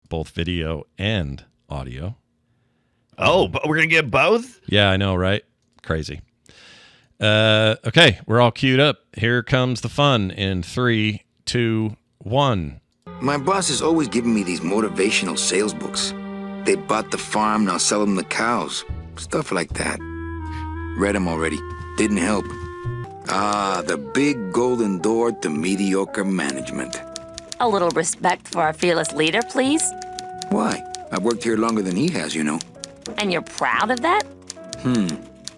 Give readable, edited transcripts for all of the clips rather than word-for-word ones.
both video and audio. Oh, but we're going to get both? Yeah, I know, right? Crazy. Okay, we're all queued up. Here comes the fun in 3, 2, 1. My boss is always giving me these motivational sales books. They bought the farm, now sell them the cows. Stuff like that. Read them already. Didn't help. Ah, the big golden door to mediocre management. A little respect for our fearless leader, please. Why? I've worked here longer than he has, you know. And you're proud of that?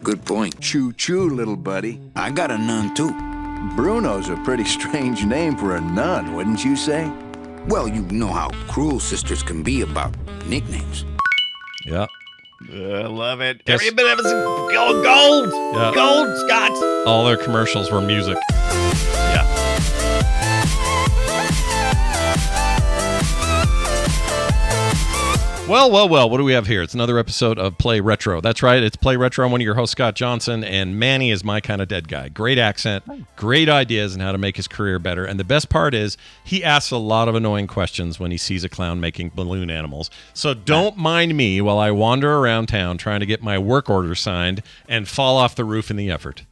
Good point. Choo-choo, little buddy. I got a nun, too. Bruno's a pretty strange name for a nun, wouldn't you say? Well, you know how cruel sisters can be about nicknames. Yeah. I love it. Yes. Every bit of it's gold. Yeah. Gold, Scott. All their commercials were music. Yeah. Well, what do we have here? It's another episode of Play Retro. That's right, it's Play Retro. I'm one of your hosts, Scott Johnson, and Manny is my kind of dead guy. Great accent, great ideas on how to make his career better, and the best part is he asks a lot of annoying questions when he sees a clown making balloon animals. So don't mind me while I wander around town trying to get my work order signed and fall off the roof in the effort.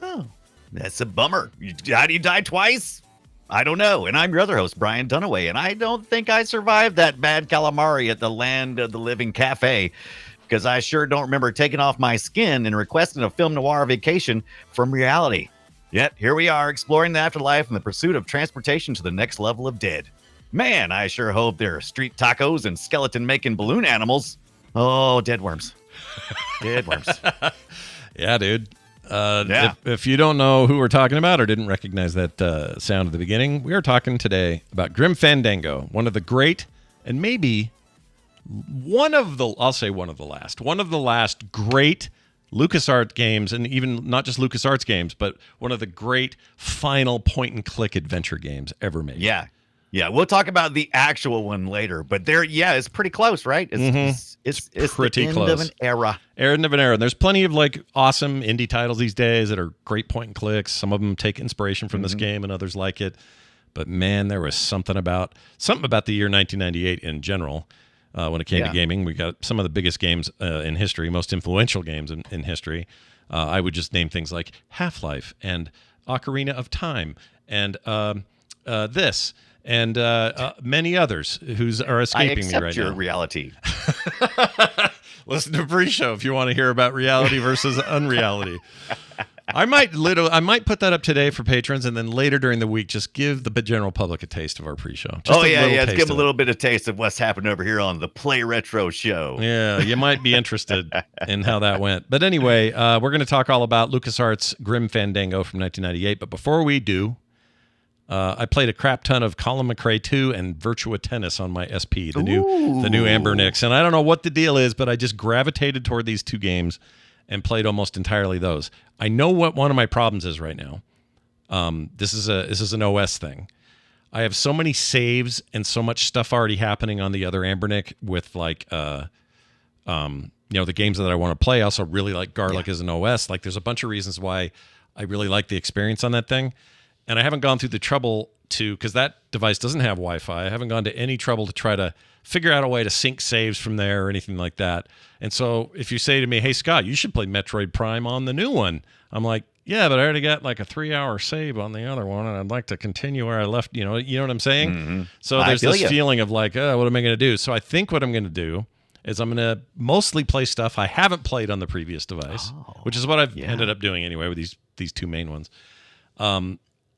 Oh, that's a bummer. How do you die twice? I don't know. And I'm your other host, Brian Dunaway, and I don't think I survived that bad calamari at the Land of the Living Cafe, because I sure don't remember taking off my skin and requesting a film noir vacation from reality. Yet, here we are, exploring the afterlife in the pursuit of transportation to the next level of dead. Man, I sure hope there are street tacos and skeleton-making balloon animals. Oh, dead worms. Dead worms. Yeah, dude. Yeah. If you don't know who we're talking about or didn't recognize that sound at the beginning, we are talking today about Grim Fandango, one of the great, and maybe one of the last great LucasArts games, and even not just LucasArts games, but one of the great final point-and-click adventure games ever made. Yeah. Yeah, we'll talk about the actual one later, but it's pretty close, right? It's pretty the end close. of an era. End of an era. And there's plenty of like awesome indie titles these days that are great point and clicks. Some of them take inspiration from this game, and others like it. But man, there was something about the year 1998 in general when it came to gaming. We got some of the biggest games in history, most influential games in history. I would just name things like Half-Life and Ocarina of Time and this. And many others who are escaping me right now. I accept your reality. Listen to pre-show if you want to hear about reality versus unreality. I might put that up today for patrons, and then later during the week, just give the general public a taste of our pre-show. Let's give them a little bit of taste of what's happened over here on the Play Retro show. Yeah, you might be interested in how that went. But anyway, we're going to talk all about LucasArts' Grim Fandango from 1998. But before we do, I played a crap ton of Colin McRae 2 and Virtua Tennis on my SP, the new Amber Nix. And I don't know what the deal is, but I just gravitated toward these two games and played almost entirely those. I know what one of my problems is right now. This is an OS thing. I have so many saves and so much stuff already happening on the other Ambernick with like the games that I want to play. I also really like Garlic as an OS. Like there's a bunch of reasons why I really like the experience on that thing. And I haven't gone through the trouble because that device doesn't have Wi-Fi. I haven't gone to any trouble to try to figure out a way to sync saves from there or anything like that. And so if you say to me, hey, Scott, you should play Metroid Prime on the new one, I'm like, yeah, but I already got like a 3-hour save on the other one, and I'd like to continue where I left. You know what I'm saying? Mm-hmm. So there's this feeling of like, what am I going to do? So I think what I'm going to do is I'm going to mostly play stuff I haven't played on the previous device, which is what I've ended up doing anyway with these two main ones.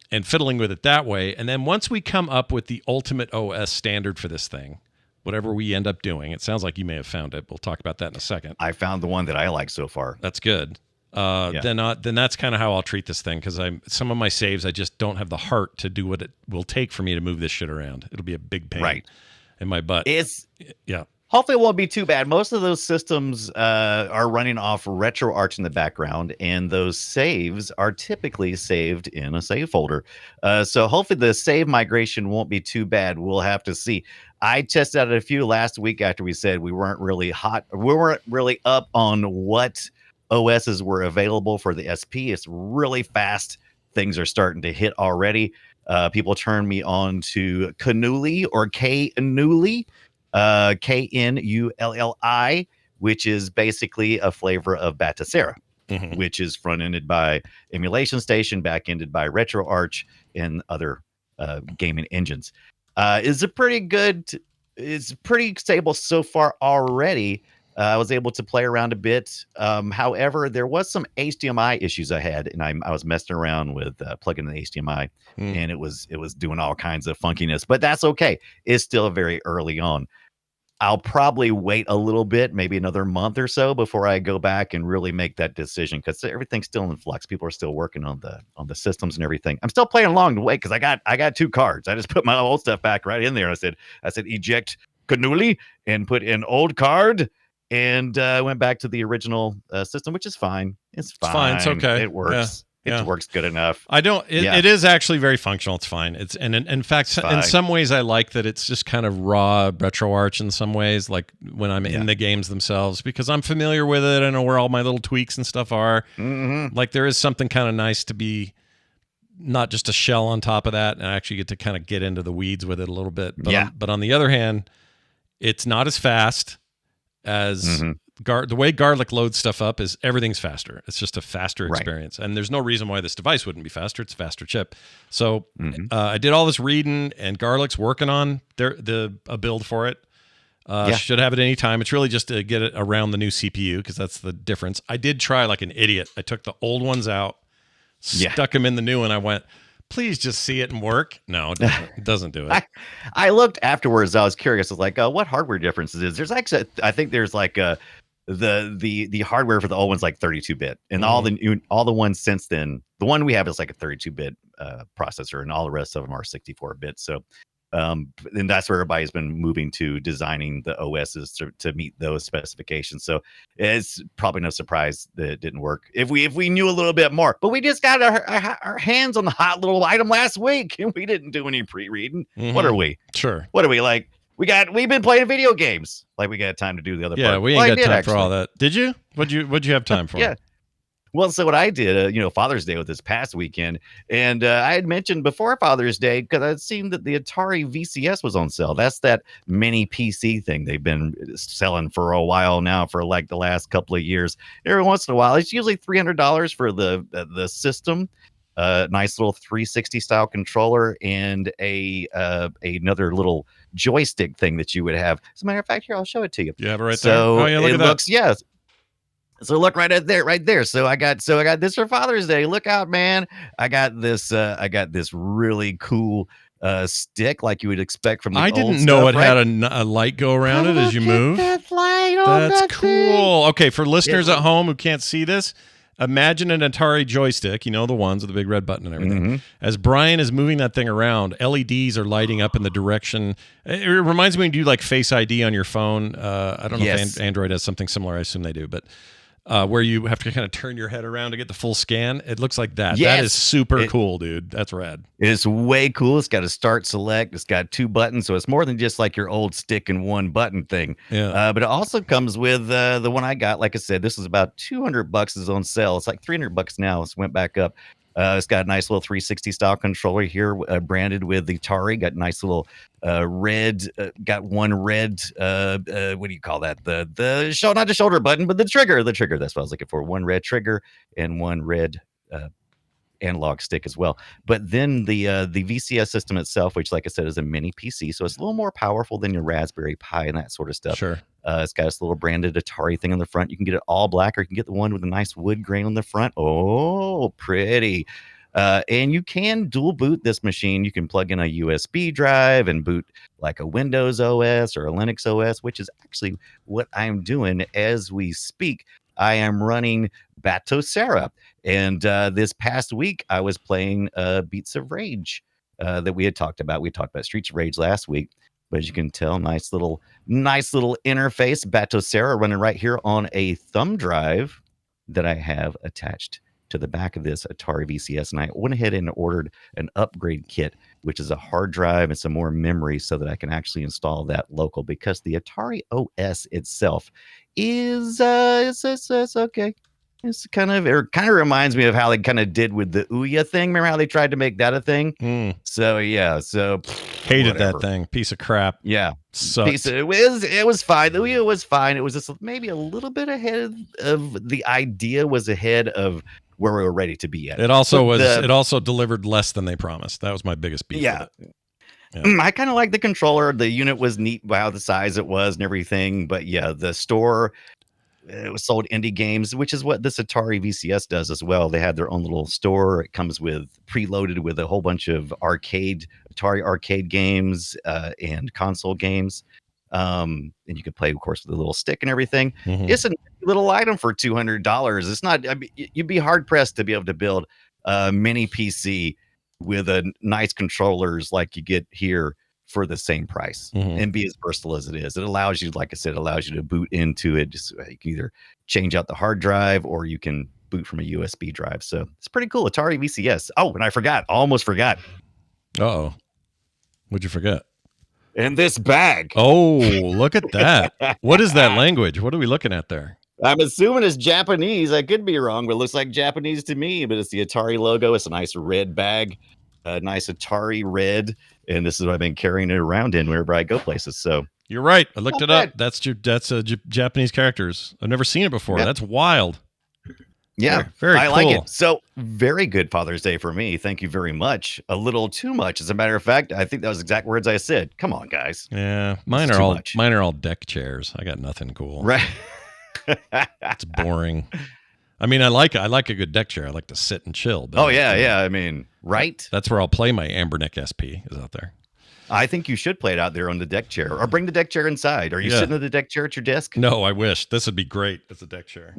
And fiddling with it that way. And then once we come up with the ultimate OS standard for this thing, whatever we end up doing, it sounds like you may have found it. We'll talk about that in a second. I found the one that I like so far. That's good. Then that's kind of how I'll treat this thing, because some of my saves, I just don't have the heart to do what it will take for me to move this shit around. It'll be a big pain in my butt. Hopefully it won't be too bad. Most of those systems are running off RetroArch in the background, and those saves are typically saved in a save folder. So hopefully the save migration won't be too bad. We'll have to see. I tested out a few last week after we said we weren't really up on what OSs were available for the SP. It's really fast. Things are starting to hit already. People turn me on to Cannuli or K-Annuli. Knulli, which is basically a flavor of Batocera, which is front-ended by Emulation Station, back-ended by RetroArch and other gaming engines. It's pretty stable so far already. I was able to play around a bit. However, there was some HDMI issues I had, and I was messing around with plugging in the HDMI, and it was doing all kinds of funkiness. But that's okay. It's still very early on. I'll probably wait a little bit, maybe another month or so, before I go back and really make that decision, because everything's still in flux. People are still working on the systems and everything. I'm still playing along the way because I got 2 cards. I just put my old stuff back right in there. I said eject Knulli and put in old card, and went back to the original system, which is fine. It's fine. It's okay. It works. Yeah. It works good enough. It is actually very functional. It's fine. And in fact, in some ways, I like that it's just kind of raw RetroArch in some ways, like when I'm in the games themselves, because I'm familiar with it. I know where all my little tweaks and stuff are. Like there is something kind of nice to be not just a shell on top of that, and I actually get to kind of get into the weeds with it a little bit. But on the other hand, it's not as fast as the way Garlic loads stuff up is everything's faster. It's just a faster experience. And there's no reason why this device wouldn't be faster. It's a faster chip. So I did all this reading, and Garlic's working on a build for it. Should have it any time. It's really just to get it around the new CPU, because that's the difference. I did try like an idiot. I took the old ones out, stuck them in the new one. I went, please just see it and work. No, it doesn't do it. I looked afterwards. I was curious. I was like, what hardware differences is there's actually, I think there's like the hardware for the old one's like 32-bit, and all the ones since then, the one we have is like a 32-bit processor, and all the rest of them are 64-bit. So and that's where everybody's been moving to, designing the OSs to meet those specifications. So it's probably no surprise that it didn't work if we knew a little bit more. But we just got our hands on the hot little item last week, and we didn't do any pre-reading. What are we? Sure. What are we like? We've been playing video games. Like we got time to do the other part. Yeah, we ain't got time for all that. Did you? What'd you have time for? Yeah. Well, so what I did, Father's Day was this past weekend, and I had mentioned before Father's Day, because I'd seen that the Atari VCS was on sale. That's that mini PC thing they've been selling for a while now, for like the last couple of years. Every once in a while, it's usually $300 for the system. Nice little 360 style controller, and another little joystick thing that you would have. As a matter of fact, here, I'll show it to you. You have it right there. Oh yeah, look at that. Looks, yes. So look right there. So I got this for Father's Day. Look out, man. I got this really cool stick, like you would expect from the I old didn't stuff, know it right? had a light go around it as you move. That light on That's that cool. thing. Okay, for listeners at home who can't see this, imagine an Atari joystick, the ones with the big red button and everything. As Brian is moving that thing around, LEDs are lighting up in the direction. It reminds me when you do like Face ID on your phone. I don't know if Android has something similar. I assume they do, but where you have to kind of turn your head around to get the full scan. It looks like that. Yes. That is super cool, dude. That's rad. It's way cool. It's got a start select. It's got 2 buttons, so it's more than just like your old stick and 1 button thing. Yeah. But it also comes with the one I got. Like I said, this is about $200 is on sale. It's like $300 now. It's went back up. It's got a nice little 360 style controller here, branded with the Atari. Got nice little red. Got one red. What do you call that? The not the shoulder button, but the trigger. The trigger. That's what I was looking for. One red trigger and one red analog stick as well. But then the VCS system itself, which, like I said, is a mini PC, so it's a little more powerful than your Raspberry Pi and that sort of stuff. Sure. It's got this little branded Atari thing on the front. You can get it all black, or you can get the one with a nice wood grain on the front. Oh, pretty. And you can dual boot this machine. You can plug in a USB drive and boot like a Windows OS or a Linux OS, which is actually what I'm doing as we speak. I am running Batocera. And this past week, I was playing Beats of Rage that we had talked about. We talked about Streets of Rage last week. But as you can tell, nice little interface. Batocera running right here on a thumb drive that I have attached to the back of this Atari VCS. And I went ahead and ordered an upgrade kit, which is a hard drive and some more memory so that I can actually install that local, because the Atari OS itself is it's okay. It kind of reminds me of how they kind of did with the Ouya thing. Remember how they tried to make that a thing? So yeah, Hated whatever. that thing. Piece of crap. Yeah, Sucked. it was fine. The Ouya was fine. It was just maybe a little bit ahead of the idea was ahead of where we were ready to be at. It also delivered less than they promised. That was my biggest beef with it. Yeah. I kind of like the controller. The unit was neat by the size it was and everything. But yeah, the store, it was sold indie games, which is what this Atari VCS does as well. They had their own little store. It comes with preloaded with a whole bunch of Atari arcade games and console games. And you can play, of course, with a little stick and everything. It's a little item for $200. It's not, I mean, you'd be hard pressed to be able to build a mini PC with a nice controllers like you get here for the same price and be as versatile as it is. It allows you, like I said, to boot into it. Just you can either change out the hard drive or you can boot from a USB drive. So it's pretty cool. Atari VCS. Oh, and I almost forgot. Uh-oh. What'd you forget? And this bag. Oh, look at that. What is that language? What are we looking at there? I'm assuming it's Japanese. I could be wrong, but it looks like Japanese to me. But it's the Atari logo. It's a nice red bag, a nice Atari red. And this is what I've been carrying it around in wherever I go places. So you're right. I looked it up. That's Japanese characters. I've never seen it before. That's wild. Yeah, very I cool. like it. So very good Father's Day for me. Thank you very much. A little too much, as a matter of fact. I think that was exact words I said. Come on, guys. Yeah, mine are all deck chairs. I got nothing cool. Right. It's boring. I mean, I like a good deck chair. I like to sit and chill. But yeah. I mean, right? That's where I'll play my Amberneck SP is out there. I think you should play it out there on the deck chair, or bring the deck chair inside. Are you sitting at the deck chair at your desk? No, I wish. This would be great as a deck chair.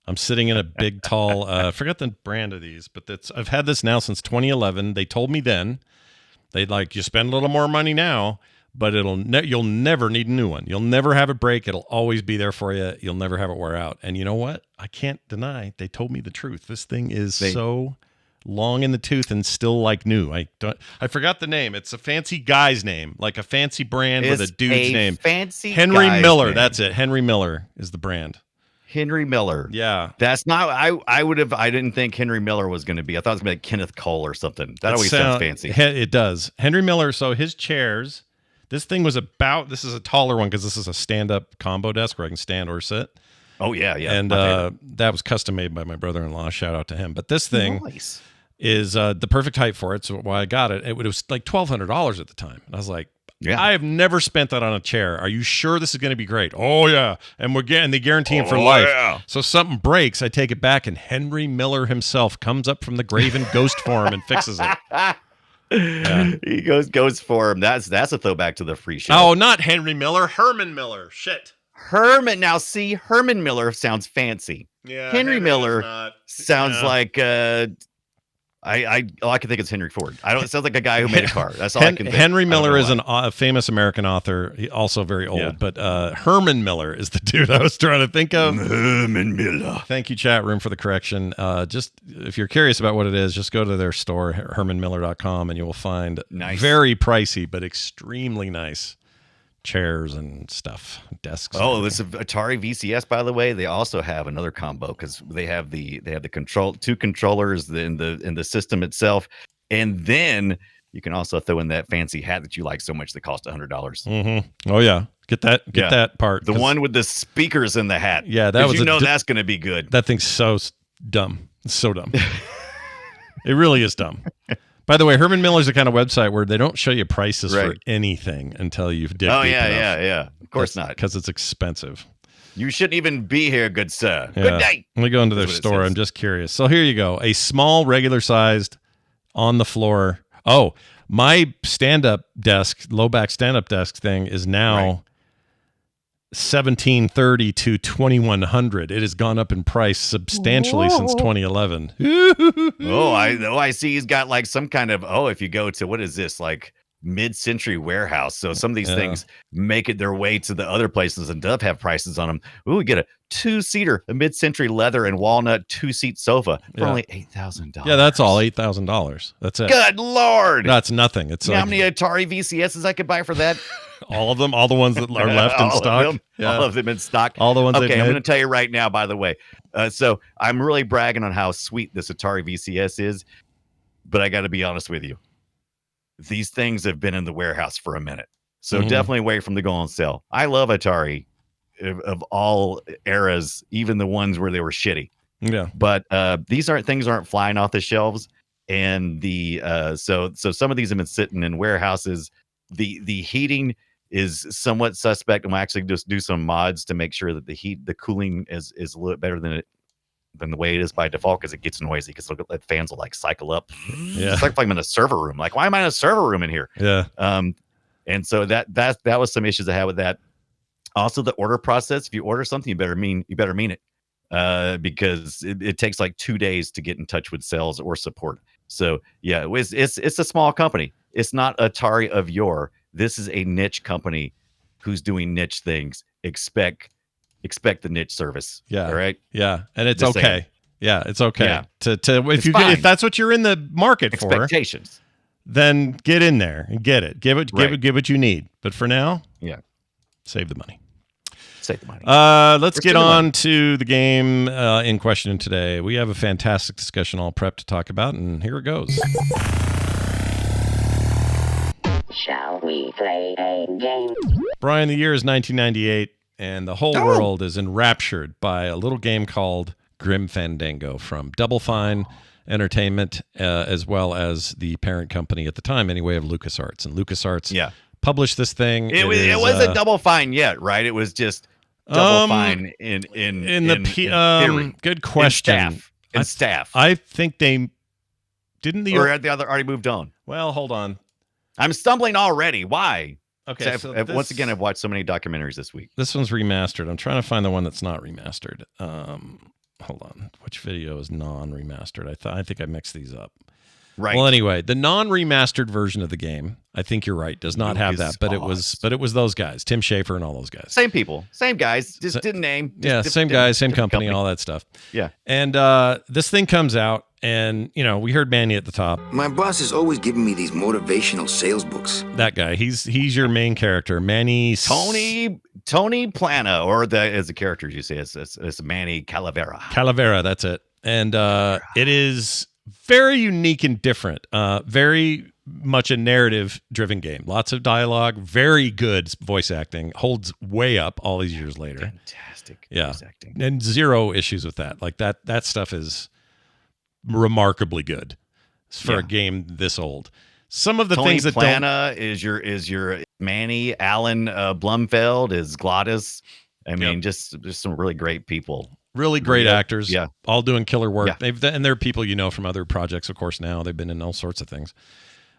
I'm sitting in a big, tall. I forgot the brand of these, but I've had this now since 2011. They told me then they'd like you spend a little more money now, but you'll never need a new one. You'll never have it break. It'll always be there for you. You'll never have it wear out. And you know what? I can't deny they told me the truth. This thing is so long in the tooth and still like new. I forgot the name. It's a fancy guy's name, like a fancy brand with a dude's name. Fancy Henry Miller. Name. That's it. Henry Miller is the brand. Henry Miller. Yeah. That's not, I didn't think Henry Miller was going to be. I thought it was going to be like Kenneth Cole or something. That always sounds fancy. It does. Henry Miller. So his chairs, this thing was this is a taller one because this is a stand-up combo desk where I can stand or sit. Oh, yeah. And that was custom made by my brother-in-law. Shout out to him. But this thing is the perfect height for it. So why I got it, it was like $1,200 at the time. And I was like, I have never spent that on a chair. Are you sure this is going to be great? Oh, yeah. And they guarantee it for life. Yeah. So something breaks, I take it back, and Henry Miller himself comes up from the grave in ghost form and fixes it. Yeah. He goes for him. That's a throwback to the free show. Oh, not Henry Miller. Herman Miller. Shit. Herman. Now, see, Herman Miller sounds fancy. Yeah. Henry Miller sounds like... all I can think is Henry Ford. It sounds like a guy who made a car. That's all I can think. Henry Miller is a famous American author, also very old, but Herman Miller is the dude I was trying to think of. Herman Miller. Thank you, chat room, for the correction. Just if you're curious about what it is, just go to their store, hermanmiller.com, and you will find very pricey but extremely nice chairs and stuff, desks. Oh, this is Atari VCS, by the way. They also have another combo because they have the two controllers in the system itself, and then you can also throw in that fancy hat that you like so much that cost $100. Mm-hmm. Oh yeah, get that part. The one with the speakers in the hat. Yeah, that's going to be good. That thing's so dumb. It's so dumb. It really is dumb. By the way, Herman Miller's the kind of website where they don't show you prices for anything until you've digged deep enough. Yeah. Of course not. Because it's expensive. You shouldn't even be here, good sir. Yeah. Good day. Let me go into their store. I'm just curious. So here you go. A small, regular-sized, on the floor. Oh, my stand-up desk, low-back stand-up desk thing is now $1,730 to $2,100. It has gone up in price substantially since 2011. I see he's got like some kind of, if you go to, what is this, like mid-century warehouse. So some of these things make it their way to the other places and does have prices on them. Ooh, we get a 2-seater, a mid-century leather and walnut 2-seat sofa for only $8,000. Yeah, that's all, $8,000. That's it. Good Lord. That's nothing. It's you know how many Atari VCSs I could buy for that? all of them, all the ones that are left in stock. All of them in stock. All the ones. Okay, I'm going to tell you right now, by the way. So I'm really bragging on how sweet this Atari VCS is, but I got to be honest with you. These things have been in the warehouse for a minute. So definitely wait for them to go on sale. I love Atari of all eras, even the ones where they were shitty. Yeah. But these aren't flying off the shelves. And so some of these have been sitting in warehouses. The heating is somewhat suspect. I'm actually just do some mods to make sure that the cooling is a little bit better than the way it is by default, because it gets noisy, because the fans will like cycle up. Yeah. It's like I'm in a server room. Like, why am I in a server room in here? Yeah. And so that was some issues I had with that. Also, the order process. If you order something, you better mean it, because it takes like 2 days to get in touch with sales or support. So yeah, it's a small company. It's not Atari of yore. This is a niche company who's doing niche things. Expect the niche service. Yeah. All right. Yeah. And it's Just okay. saying. Yeah. It's okay. Yeah. If that's what you're in the market for, Expectations. then get in there and get it. Give what you need. But for now, save the money. Save the money. Let's get on to the game in question today. We have a fantastic discussion all prepped to talk about, and here it goes. Shall we play a game? Brian, the year is 1998, and the whole world is enraptured by a little game called Grim Fandango from Double Fine Entertainment, as well as the parent company at the time, anyway, of LucasArts. And LucasArts published this thing. It wasn't Double Fine yet, right? It was just Double Fine in theory. Good question. In staff. I think they didn't. Or had the other already moved on? Well, hold on. I'm stumbling already. Why? Okay. Once again, I've watched so many documentaries this week. This one's remastered. I'm trying to find the one that's not remastered. Hold on. Which video is non-remastered? I think I mixed these up. Right. Well, anyway, the non-remastered version of the game, I think you're right, does not have that, but it was those guys, Tim Schafer and all those guys. Same people, same guys, just didn't name. Same guys, same company, all that stuff. Yeah. And this thing comes out, and we heard Manny at the top. My boss is always giving me these motivational sales books. That guy, he's your main character, Manny. Tony Plana, or as the characters you say, it's Manny Calavera. Calavera, that's it. And it is very unique and different. Very much a narrative-driven game. Lots of dialogue, very good voice acting. Holds way up all these years later. Fantastic voice acting. And zero issues with that. Like that stuff is remarkably good for a game this old. Some of the Tony things that Plana is your Manny. Alan Blumfeld is Glottis. I mean, just some really great people. Really great actors, all doing killer work. Yeah. And they're people from other projects, of course. Now they've been in all sorts of things,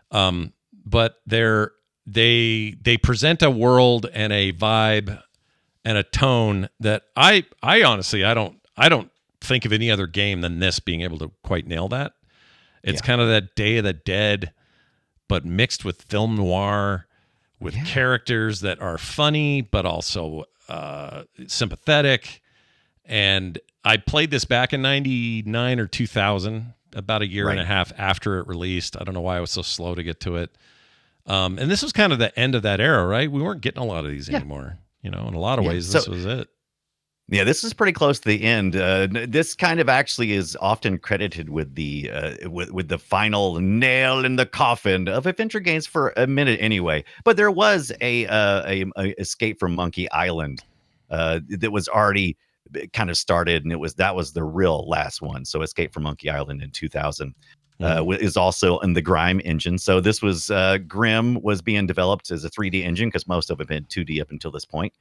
but they present a world and a vibe and a tone that I honestly I don't think of any other game than this being able to quite nail that. It's kind of that Day of the Dead, but mixed with film noir, with characters that are funny but also sympathetic. And I played this back in 99 or 2000, about a year and a half after it released. I don't know why I was so slow to get to it. And this was kind of the end of that era, right? We weren't getting a lot of these anymore. In a lot of ways, this was it. Yeah, this is pretty close to the end. This kind of actually is often credited with the with the final nail in the coffin of adventure games for a minute, anyway. But there was a Escape from Monkey Island that was already kind of started, and that was the real last one. So Escape from Monkey Island in 2000 is also in the Grime engine. So this was Grim was being developed as a 3D engine, because most of it had been 2D up until this point.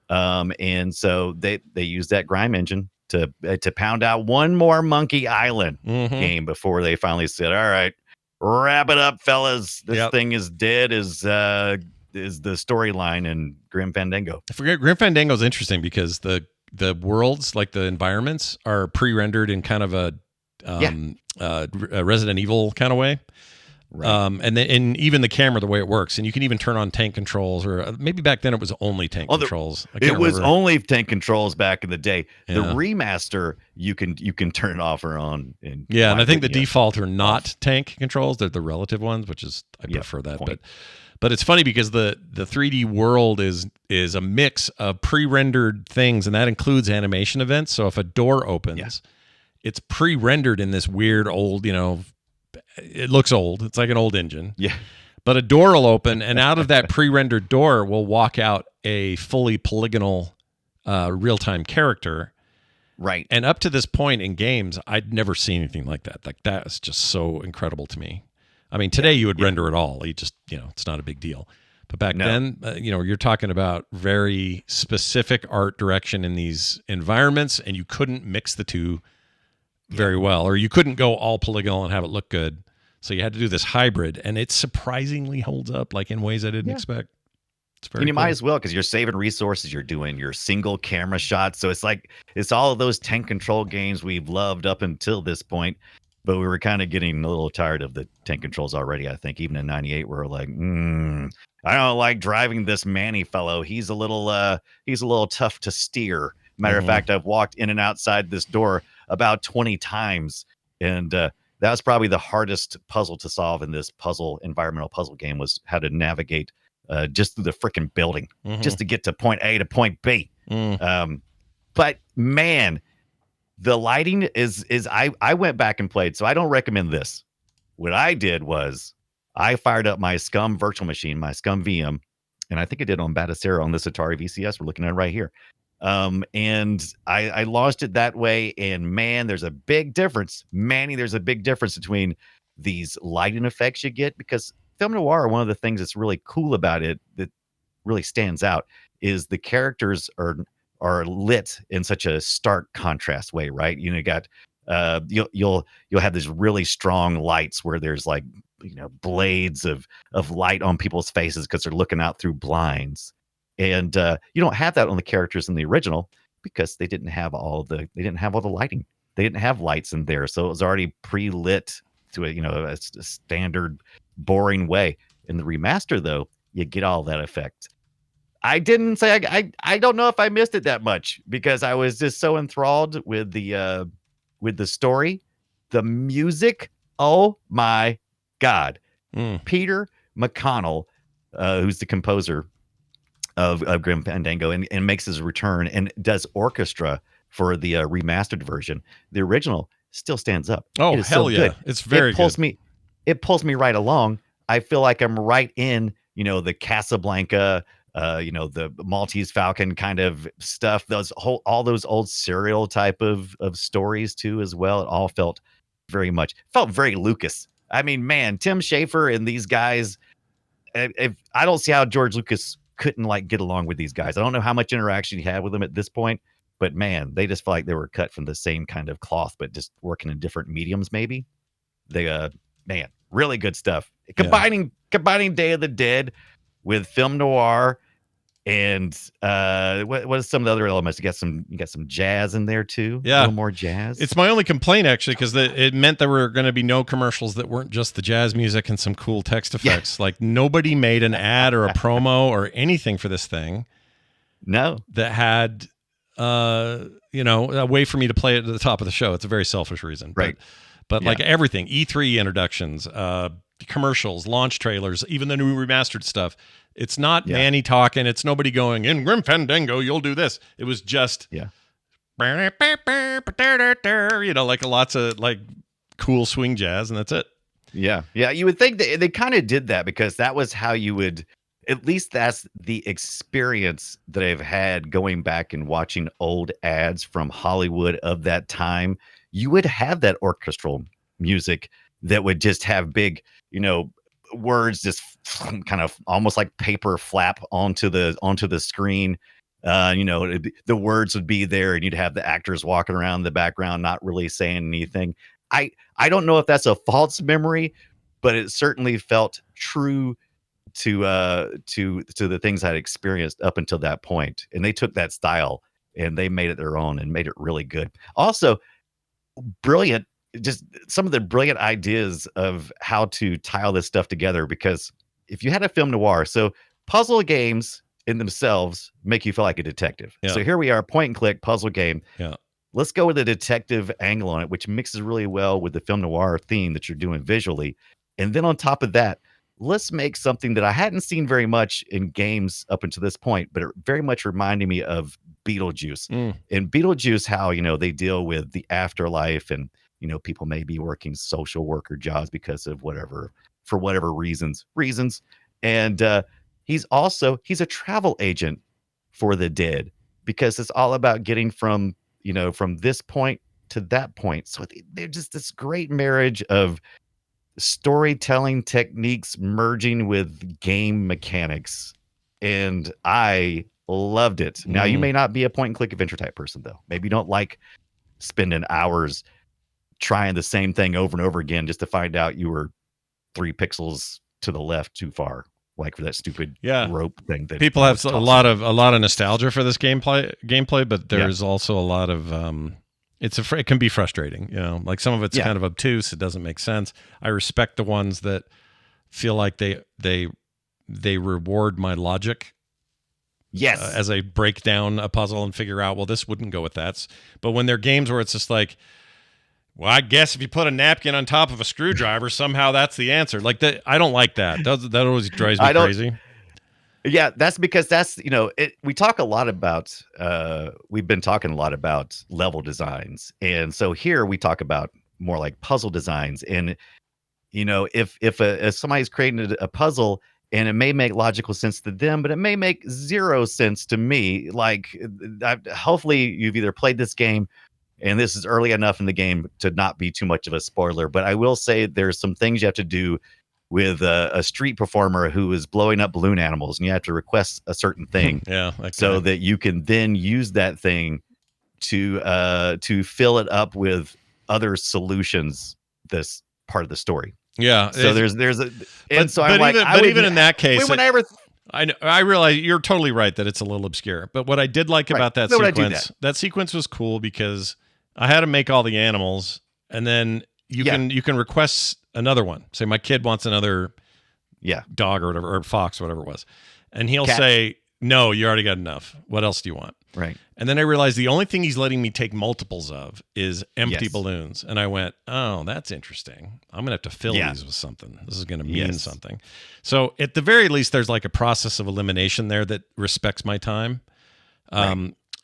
And so they used that Grime engine to pound out one more Monkey Island game before they finally said, all right, wrap it up, fellas. This thing is dead, is the storyline in Grim Fandango. Grim Fandango is interesting because the worlds, like the environments, are pre-rendered in kind of a Resident Evil kind of way. Right. And even the camera, the way it works, and you can even turn on tank controls, or maybe back then it was only tank controls. It was only tank controls back in the day. Yeah. The remaster, you can turn it off or on. And and I think the default are not tank controls; they're the relative ones, which is I prefer that. But it's funny because the 3D world is a mix of pre-rendered things, and that includes animation events. So if a door opens, it's pre-rendered in this weird old, it looks old. It's like an old engine. Yeah. But a door will open, and out of that pre-rendered door will walk out a fully polygonal real-time character. Right. And up to this point in games, I'd never seen anything like that. Like, that is just so incredible to me. I mean, today you would render it all. You just, it's not a big deal. But back then, you're talking about very specific art direction in these environments, and you couldn't mix the two very well, or you couldn't go all polygonal and have it look good. So you had to do this hybrid, and it surprisingly holds up, like in ways I didn't expect. It's very and you cool. might as well, because you're saving resources. You're doing your single camera shots. So it's all of those tank control games we've loved up until this point. But we were kind of getting a little tired of the tank controls already, I think. Even in 98, we were like, I don't like driving this Manny fellow. He's a little tough to steer. Matter of fact, I've walked in and outside this door about 20 times. And that was probably the hardest puzzle to solve in this environmental puzzle game, was how to navigate just through the freaking building, just to get to point A to point B. But man, the lighting is I went back and played, so I don't recommend this. What I did was I fired up my Scum virtual machine, my Scum VM, and I think I did on Batacera on this Atari VCS. We're looking at it right here. And I launched it that way, and man, there's a big difference. Manny, there's a big difference between these lighting effects you get, because film noir, one of the things that's really cool about it that really stands out is the characters are lit in such a stark contrast way, right? You got you'll have these really strong lights where there's like blades of light on people's faces because they're looking out through blinds. And you don't have that on the characters in the original, because they didn't have all the lighting. They didn't have lights in there, so it was already pre-lit to a standard boring way. In the remaster, though, you get all that effect. I didn't say I don't know if I missed it that much, because I was just so enthralled with the story, the music. Oh my God, Peter McConnell, who's the composer of Grim Fandango, and makes his return and does orchestra for the remastered version. The original still stands up. Oh, hell yeah. Good. It's very good. It pulls me right along. I feel like I'm right in, the Casablanca, the Maltese Falcon kind of stuff. All those old serial type of stories too, as well. It all felt very Lucas. I mean, man, Tim Schafer and these guys, I don't see how George Lucas couldn't get along with these guys. I don't know how much interaction he had with them at this point, but man, they just felt like they were cut from the same kind of cloth, but just working in different mediums. Maybe man, really good stuff. Combining Day of the Dead with film noir, and what are some of the other elements? You got some jazz in there too. Yeah, a little more jazz. It's my only complaint, actually, because it meant there were going to be no commercials that weren't just the jazz music and some cool text effects. Like, nobody made an ad or a promo or anything for this thing. No, that had a way for me to play it at the top of the show. It's a very selfish reason, right? But like everything, E3 introductions, commercials, launch trailers, even the new remastered stuff. It's not Manny talking. It's nobody going, in Grim Fandango, you'll do this. It was just, like lots of cool swing jazz, and that's it. Yeah. You would think they kind of did that because that was how you would, at least that's the experience that I've had going back and watching old ads from Hollywood of that time. You would have that orchestral music that would just have big, words just kind of almost like paper flap onto the screen. The words would be there, and you'd have the actors walking around in the background, not really saying anything. I don't know if that's a false memory, but it certainly felt true to the things I'd experienced up until that point. And they took that style and they made it their own and made it really good. Also, brilliant just some of the brilliant ideas of how to tie all this stuff together. Because if you had a film noir, so puzzle games in themselves make you feel like a detective. Yeah. So here we are, point and click puzzle game. Yeah. Let's go with a detective angle on it, which mixes really well with the film noir theme that you're doing visually. And then on top of that, let's make something that I hadn't seen very much in games up until this point, but it very much reminded me of Beetlejuice. And Beetlejuice, how, they deal with the afterlife and, people may be working social worker jobs because of for whatever reasons. And he's a travel agent for the dead, because it's all about getting from this point to that point. So they're just this great marriage of storytelling techniques merging with game mechanics. And I loved it. Now, you may not be a point and click adventure type person, though. Maybe you don't like spending hours trying the same thing over and over again just to find out you were 3 pixels to the left too far, like for that stupid rope thing. That people have a lot of nostalgia for this gameplay, but there's also a lot of it can be frustrating. Like some of it's kind of obtuse. It doesn't make sense. I respect the ones that feel like they reward my logic. Yes. As I break down a puzzle and figure out, well, this wouldn't go with that. But when they're games where it's just like, well, I guess if you put a napkin on top of a screwdriver, somehow that's the answer. Like that, I don't like that. That always drives me crazy. Yeah, that's because we talk a lot about, we've been talking a lot about level designs. And so here we talk about more like puzzle designs. And, if somebody's creating a puzzle, and it may make logical sense to them, but it may make zero sense to me. Like, hopefully you've either played this game, and this is early enough in the game to not be too much of a spoiler. But I will say there's some things you have to do with a street performer who is blowing up balloon animals, and you have to request a certain thing so that you can then use that thing to fill it up with other solutions. This part of the story. Yeah. So there's a, and so I'm like, even in that case, I realize you're totally right that it's a little obscure. But what I did like about that sequence, that sequence was cool because I had to make all the animals, and then you can request another one. Say my kid wants another dog or whatever, or fox, whatever it was. And he'll say, no, you already got enough. What else do you want? Right. And then I realized the only thing he's letting me take multiples of is empty balloons. And I went, oh, that's interesting. I'm going to have to fill these with something. This is going to mean something. So at the very least, there's like a process of elimination there that respects my time.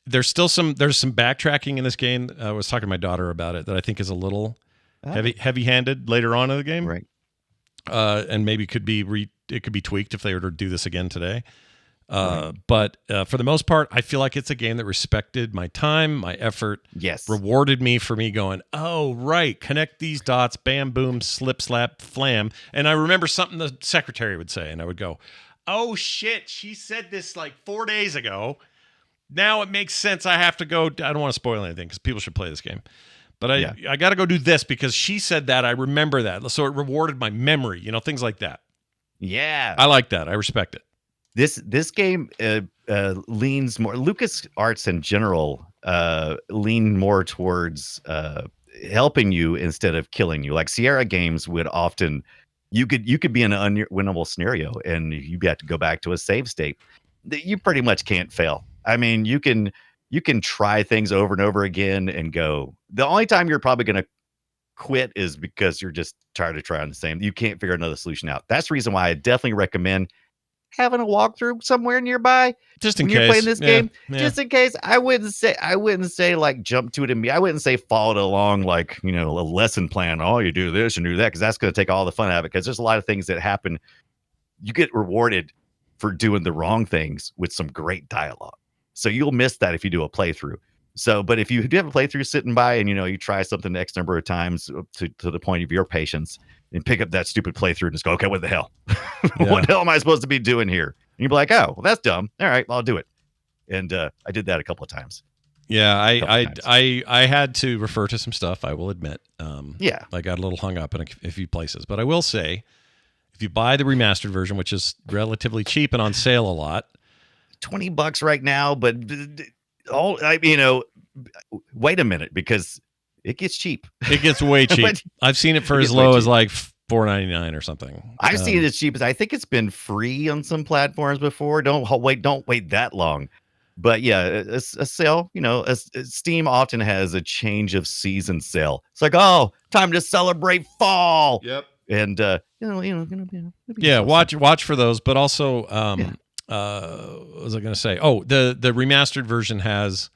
There's still some backtracking in this game. I was talking to my daughter about it that I think is a little heavy-handed later on in the game. Right. And maybe it could be tweaked if they were to do this again today. But for the most part, I feel like it's a game that respected my time, my effort, rewarded me for me going, oh, right, connect these dots, bam, boom, slip, slap, flam. And I remember something the secretary would say, and I would go, oh, shit, she said this like 4 days ago. Now it makes sense. I have to go. I don't want to spoil anything because people should play this game. But I got to go do this because she said that. I remember that. So it rewarded my memory, things like that. Yeah. I like that. I respect it. This game leans more. LucasArts in general lean more towards helping you instead of killing you. Like Sierra games would often, you could be in an unwinnable scenario and you'd have to go back to a save state. You pretty much can't fail. I mean, you can try things over and over again and go. The only time you're probably going to quit is because you're just tired of trying the same. You can't figure another solution out. That's the reason why I definitely recommend having a walkthrough somewhere nearby, just in when case you're playing this game, just in case. I wouldn't say like jump to it and I wouldn't say follow it along like a lesson plan. Oh, you do this and do that, because that's going to take all the fun out of it. Because there's a lot of things that happen. You get rewarded for doing the wrong things with some great dialogue, so you'll miss that if you do a playthrough. So, but if you do have a playthrough sitting by and you try something X number of times to the point of your patience, and pick up that stupid playthrough and just go, okay, what the hell? What the hell am I supposed to be doing here? And you'd be like, oh, well, that's dumb. All right, well, I'll do it. And I did that a couple of times. Yeah, I had to refer to some stuff, I will admit. I got a little hung up in a few places. But I will say, if you buy the remastered version, which is relatively cheap and on sale a lot. $20 right now, but wait a minute, because it gets cheap. It gets way cheap. But I've seen it for it as gets way low as cheap. like $4.99 or something. I've seen it as cheap as I think it's been free on some platforms before. Don't wait that long. But yeah, a sale, Steam often has a change of season sale. It's like, oh, time to celebrate fall. Yep. And it'll be Yeah, so watch for those, but also Yeah. what was I going to say? Oh, the remastered version has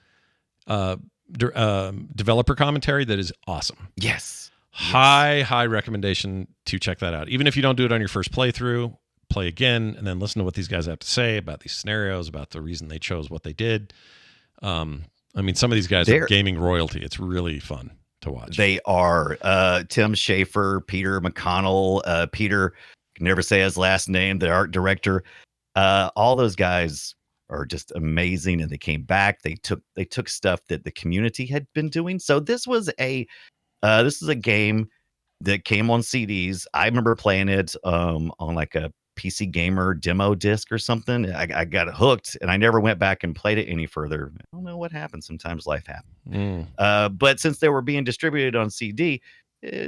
developer commentary that is awesome. yes. High recommendation to check that out. Even if you don't do it on your first playthrough, play again and then listen to what these guys have to say about these scenarios, about the reason they chose what they did. I mean, some of these guys are gaming royalty. It's really fun to watch. They are Tim Schafer, Peter McConnell, Peter, can never say his last name, the art director. All those guys are just amazing, and they came back. They took stuff that the community had been doing. So this is a game that came on CDs. I remember playing it on like a PC Gamer demo disc or something. I got hooked, and I never went back and played it any further. I don't know what happened. Sometimes life happens. But since they were being distributed on CD,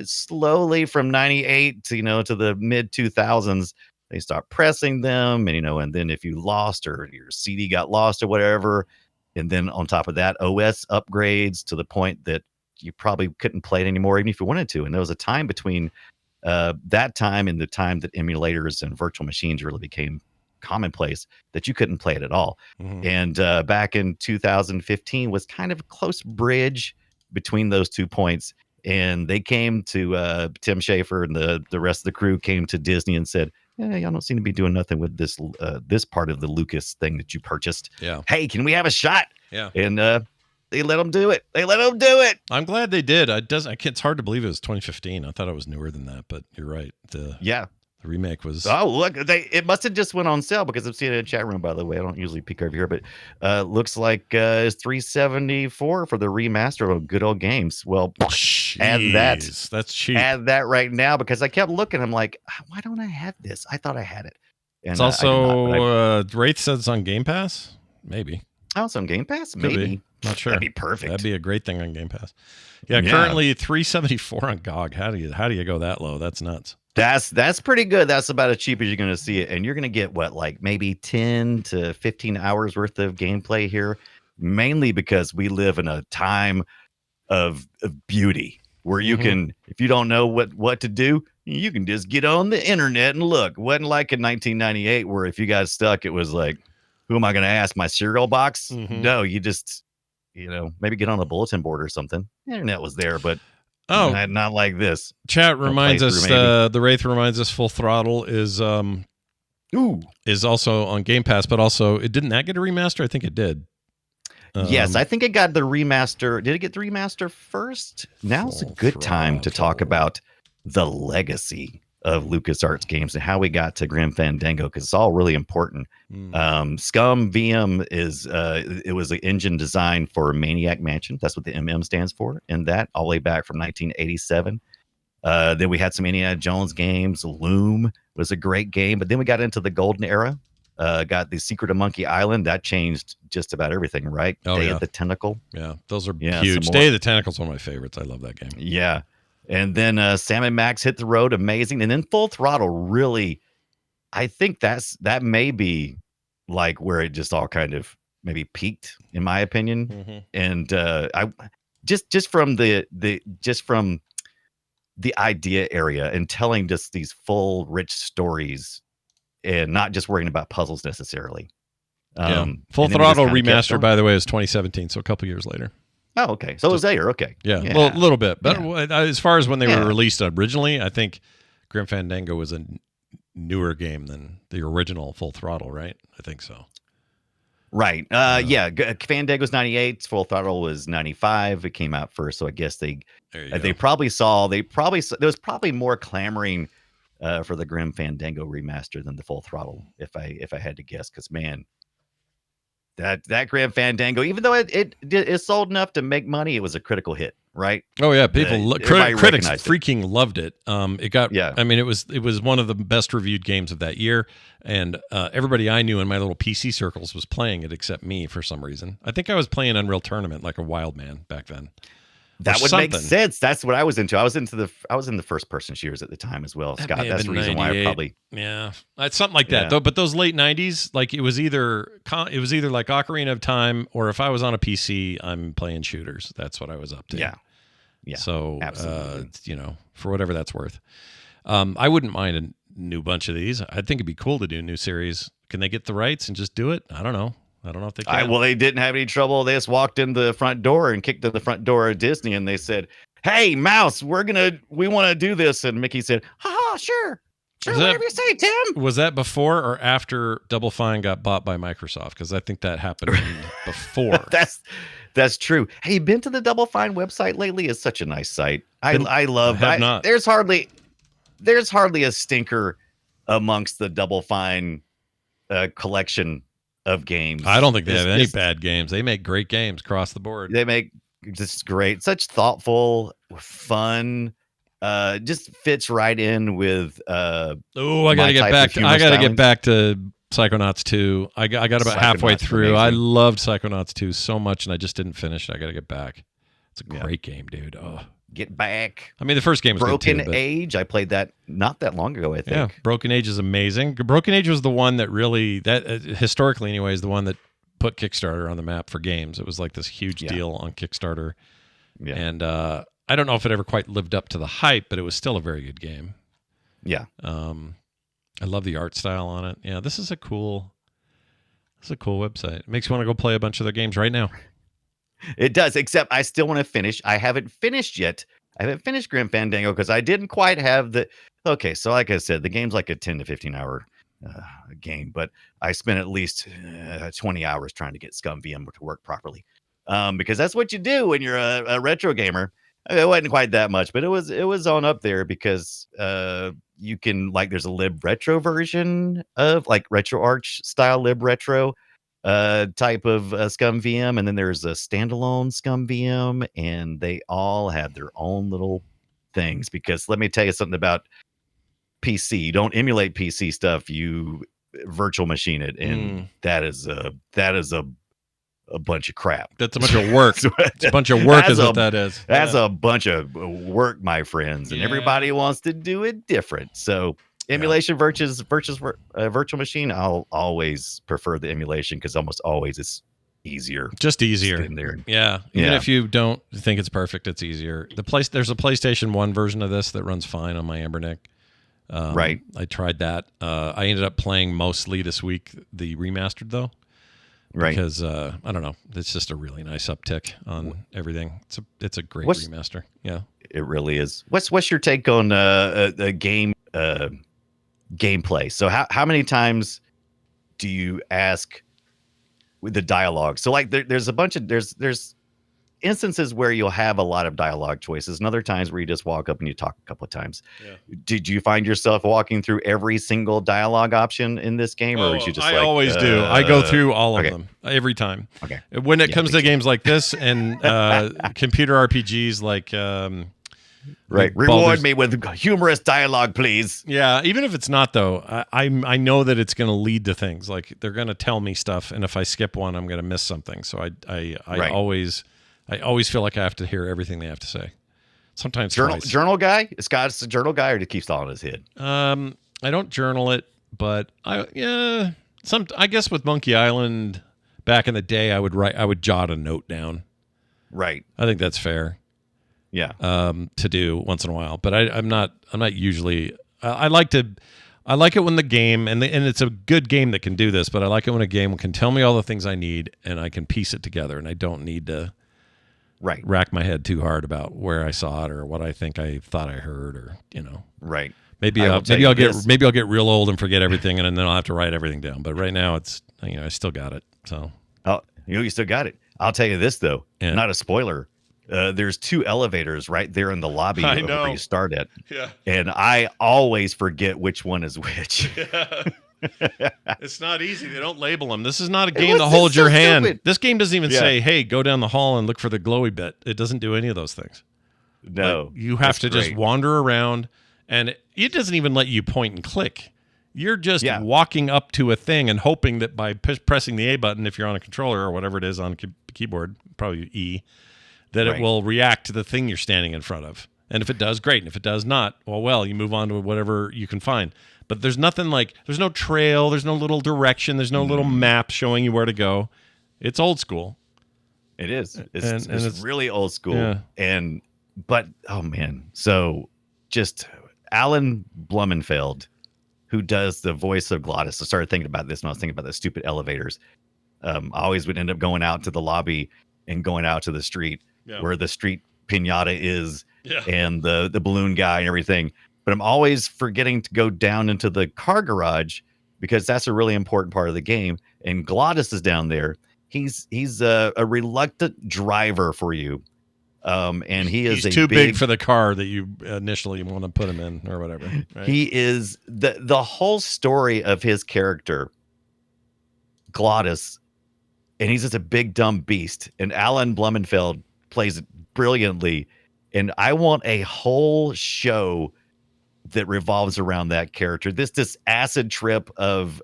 slowly from 98 to the mid 2000s, they stopped pressing them. And then if you lost or your CD got lost or whatever, and then on top of that, OS upgrades to the point that you probably couldn't play it anymore, even if you wanted to. And there was a time between that time and the time that emulators and virtual machines really became commonplace that you couldn't play it at all. And back in 2015 was kind of a close bridge between those 2 points. And they came to Tim Schafer and the rest of the crew came to Disney and said, "Yeah, y'all don't seem to be doing nothing with this part of the Lucas thing that you purchased. Yeah. Hey, can we have a shot?" Yeah. And they let them do it. I'm glad they did. It's hard to believe it was 2015. I thought it was newer than that, but you're right. The remake was. Oh, look, it must have just went on sale because I'm seeing it in the chat room, by the way. I don't usually peek over here, but looks like it's $374 for the remaster of Good Old Games. Well, Jeez, that's cheap. Add that right now because I kept looking. I'm like, why don't I have this? I thought I had it. And, it's also Wraith says it's on Game Pass. Maybe. Oh, it's on Game Pass? Could Maybe. be. Not sure. That'd be perfect. That'd be a great thing on Game Pass. Yeah, currently $374 on GOG. How do you go that low? That's nuts. That's pretty good. That's about as cheap as you're going to see it. And you're going to get like maybe 10 to 15 hours worth of gameplay here, mainly because we live in a time of beauty where you can, if you don't know what to do, you can just get on the internet and look. It wasn't like in 1998 where if you got stuck, it was like, who am I going to ask? My cereal box? No, you just, maybe get on a bulletin board or something. The internet was there, but not like this. Chat reminds us, the Wraith reminds us Full Throttle is also on Game Pass, but also didn't that get a remaster? I think it did. Yes, I think it got the remaster. Did it get the remaster first? Now's a good time to talk about the legacy of LucasArts games and how we got to Grim Fandango, because it's all really important. Scum VM it was an engine designed for Maniac Mansion. That's what the MM stands for. And that all the way back from 1987. Then we had some Indiana Jones games. Loom was a great game, but then we got into the golden era. Got the Secret of Monkey Island. That changed just about everything, right? Day of the Tentacle. Yeah, those are huge. Day of the Tentacle is one of my favorites. I love that game. Yeah. And then Sam and Max Hit the Road, amazing. And then Full Throttle, really, I think that may be like where it just all kind of maybe peaked, in my opinion. And I just from the idea area and telling just these full, rich stories and not just worrying about puzzles necessarily. Full Throttle remaster, by the way, is 2017, so a couple years later. Oh, okay. So it was there. Okay. Yeah. Well, a little bit. But as far as when they were released originally, I think Grim Fandango was a newer game than the original Full Throttle, right? I think so. Right. Fandango's 98. Full Throttle was 95. It came out first. So I guess there was probably more clamoring for the Grim Fandango remaster than the Full Throttle, if I had to guess. Because, man, that Grim Fandango, even though it sold enough to make money, it was a critical hit, right? Oh yeah, critics freaking loved it. It got, I mean, it was one of the best reviewed games of that year, and everybody I knew in my little PC circles was playing it except me for some reason. I think I was playing Unreal Tournament like a wild man back then. That would make something. sense. That's what I was into. I was in the first person shooters at the time as well, Scott. may have That's the been reason why I 98. probably Yeah, it's something like that. Yeah. Though, but those late '90s, like it was either like Ocarina of Time, or if I was on a PC, I'm playing shooters. That's what I was up to. Yeah. Yeah. So, absolutely. for whatever that's worth, I wouldn't mind a new bunch of these. I think it'd be cool to do a new series. Can they get the rights and just do it? I don't know if they can. Well, they didn't have any trouble. They just walked in the front door and kicked in the front door of Disney, and they said, "Hey, Mouse, we want to do this." And Mickey said, "Ha, sure, whatever you say, Tim." Was that before or after Double Fine got bought by Microsoft? Because I think that happened before. That's true. Hey, you been to the Double Fine website lately? It's such a nice site. I love. I have not. There's hardly a stinker amongst the Double Fine collection of games. I don't think they have any bad games. They make great games across the board. They make just great, such thoughtful, fun. Just fits right in with. I gotta get back. I gotta get back to Psychonauts 2. I got about halfway through. I loved Psychonauts 2 so much, and I just didn't finish it. I gotta get back. It's a great game, dude. Oh, get back. I mean, the first game was Broken good too, Age. I played that not that long ago, I think. Yeah, Broken Age is amazing. Broken Age was the one that really, historically anyway, is the one that put Kickstarter on the map for games. It was like this huge deal on Kickstarter. Yeah. And I don't know if it ever quite lived up to the hype, but it was still a very good game. Yeah. I love the art style on it. Yeah, this is a cool website. It makes you want to go play a bunch of their games right now. It does, except I still want to finish. I haven't finished yet. I haven't finished Grim Fandango because I didn't quite have the... Okay, so like I said, the game's like a 10 to 15 hour game, but I spent at least 20 hours trying to get Scum VM to work properly. Because that's what you do when you're a retro gamer. It wasn't quite that much, but it was on up there because you can, like, there's a lib retro version of like RetroArch style lib retro type of Scum VM, and then there's a standalone Scum VM, and they all have their own little things. Because let me tell you something about PC. You don't emulate PC stuff, you virtual machine it, and that is a bunch of crap. That's a bunch of work. It's a bunch of work is what that is. That's a bunch of work, my friends, and everybody wants to do it different. So emulation versus virtual machine, I'll always prefer the emulation because almost always it's easier. Just easier. In there. Yeah. Even if you don't think it's perfect, it's easier. There's a PlayStation 1 version of this that runs fine on my Ambernick. Right. I tried that. I ended up playing mostly this week the remastered though. Right. Because I don't know, it's just a really nice uptick on everything. It's a great remaster. Yeah. It really is. What's your take on a game gameplay? So how many times do you ask with the dialogue? So like there's a bunch of there's instances where you'll have a lot of dialogue choices, and other times where you just walk up and you talk a couple of times. Yeah. Did you find yourself walking through every single dialogue option in this game, or did you just? I always do. I go through all of them every time. Okay. When it comes to games like this and computer RPGs like right, reward me with humorous dialogue, please. Yeah, even if it's not though, I know that it's going to lead to things. Like they're going to tell me stuff, and if I skip one, I'm going to miss something. So I always feel like I have to hear everything they have to say. Sometimes journal guy. Scott's a journal guy, or to keep all in his head. I don't journal it, but I guess with Monkey Island back in the day, I would jot a note down. Right. I think that's fair. Yeah. To do once in a while, but I'm not usually. I like it when the game and it's a good game that can do this, but I like it when a game can tell me all the things I need and I can piece it together, and I don't need to. Right. Rack my head too hard about where I saw it or what I think I thought I heard, or Right. Maybe I'll get real old and forget everything, and then I'll have to write everything down. But right now it's I still got it. So you still got it. I'll tell you this though, not a spoiler. There's 2 elevators right there in the lobby where you start at. Yeah. And I always forget which one is which. Yeah. It's not easy. They don't label them. This is not a game that holds your hand. Stupid. This game doesn't even say, hey, go down the hall and look for the glowy bit. It doesn't do any of those things. No. You have to just wander around, and it doesn't even let you point and click. You're just walking up to a thing and hoping that by pressing the A button, if you're on a controller or whatever it is on keyboard, probably E, that Right. it will react to the thing you're standing in front of. And if it does, great. And if it does not, well, you move on to whatever you can find. But there's nothing like, there's no trail, there's no little direction, there's no little map showing you where to go. It's old school. It is. And It's really old school. Yeah. But oh man, so just Alan Blumenfeld, who does the voice of Glottis. I started thinking about this when I was thinking about the stupid elevators. I always would end up going out to the lobby and going out to the street where the street pinata is and the balloon guy and everything. But I'm always forgetting to go down into the car garage because that's a really important part of the game. And Glottis is down there. He's a reluctant driver for you. And he's too big for the car that you initially want to put him in or whatever. Right? He is the whole story of his character, Glottis, and he's just a big dumb beast. And Alan Blumenfeld plays it brilliantly. And I want a whole show that revolves around that character. This acid trip of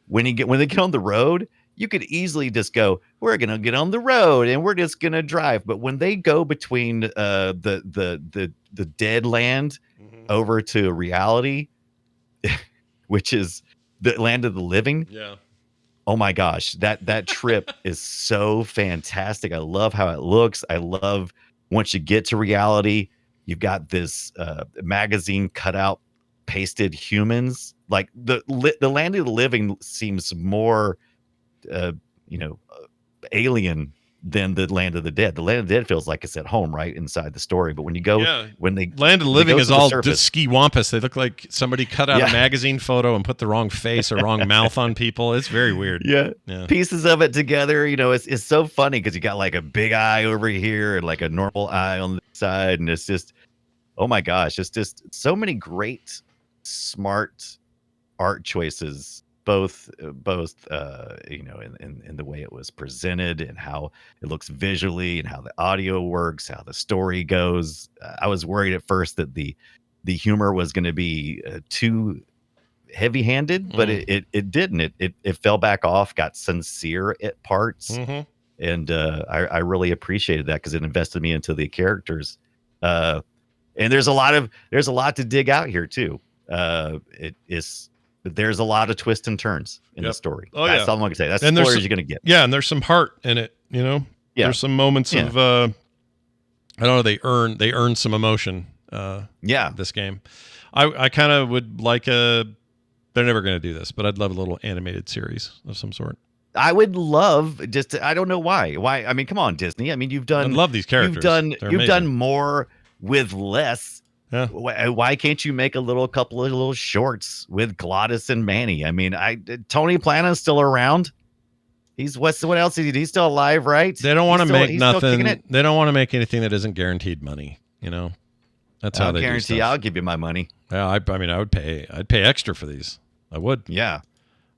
when they get on the road. You could easily just go, we're going to get on the road and we're just going to drive. But when they go between the dead land over to reality, which is the land of the living. Yeah. Oh my gosh, that trip is so fantastic. I love how it looks. I love once you get to reality, you've got this magazine cutout pasted humans. Like the land of the living seems more alien than the land of the dead. The land of the dead feels like it's at home right inside the story. But when you go, when they land of the living is all surface, ski wampus. They look like somebody cut out a magazine photo and put the wrong face or wrong mouth on people. It's very weird. Yeah. Pieces of it together. It's so funny because you got like a big eye over here and like a normal eye on the side. And it's just, oh my gosh, it's just so many great, smart art choices. Both in the way it was presented and how it looks visually and how the audio works, how the story goes. I was worried at first that the humor was going to be too heavy-handed, but it didn't. It fell back off, got sincere at parts, and I really appreciated that because it invested me into the characters. And there's a lot to dig out here too. There's a lot of twists and turns in the story. That's all I'm going to say. That's the spoilers you're going to get. Yeah, and there's some heart in it. There's some moments of I don't know. They earn some emotion. This game, I kind of would like a. They're never going to do this, but I'd love a little animated series of some sort. I would love I don't know why. Why? I mean, come on, Disney. I mean, you've done. I love these characters. You've done more with less. Yeah. Why can't you make a couple of little shorts with Glottis and Manny? I mean, Tony Plana's still around. What else is he? He's still alive, right? They don't want to make nothing. They don't want to make anything that isn't guaranteed money. That's how they guarantee. do stuff. I'll give you my money. Yeah, I mean, I'd pay extra for these. I would. Yeah.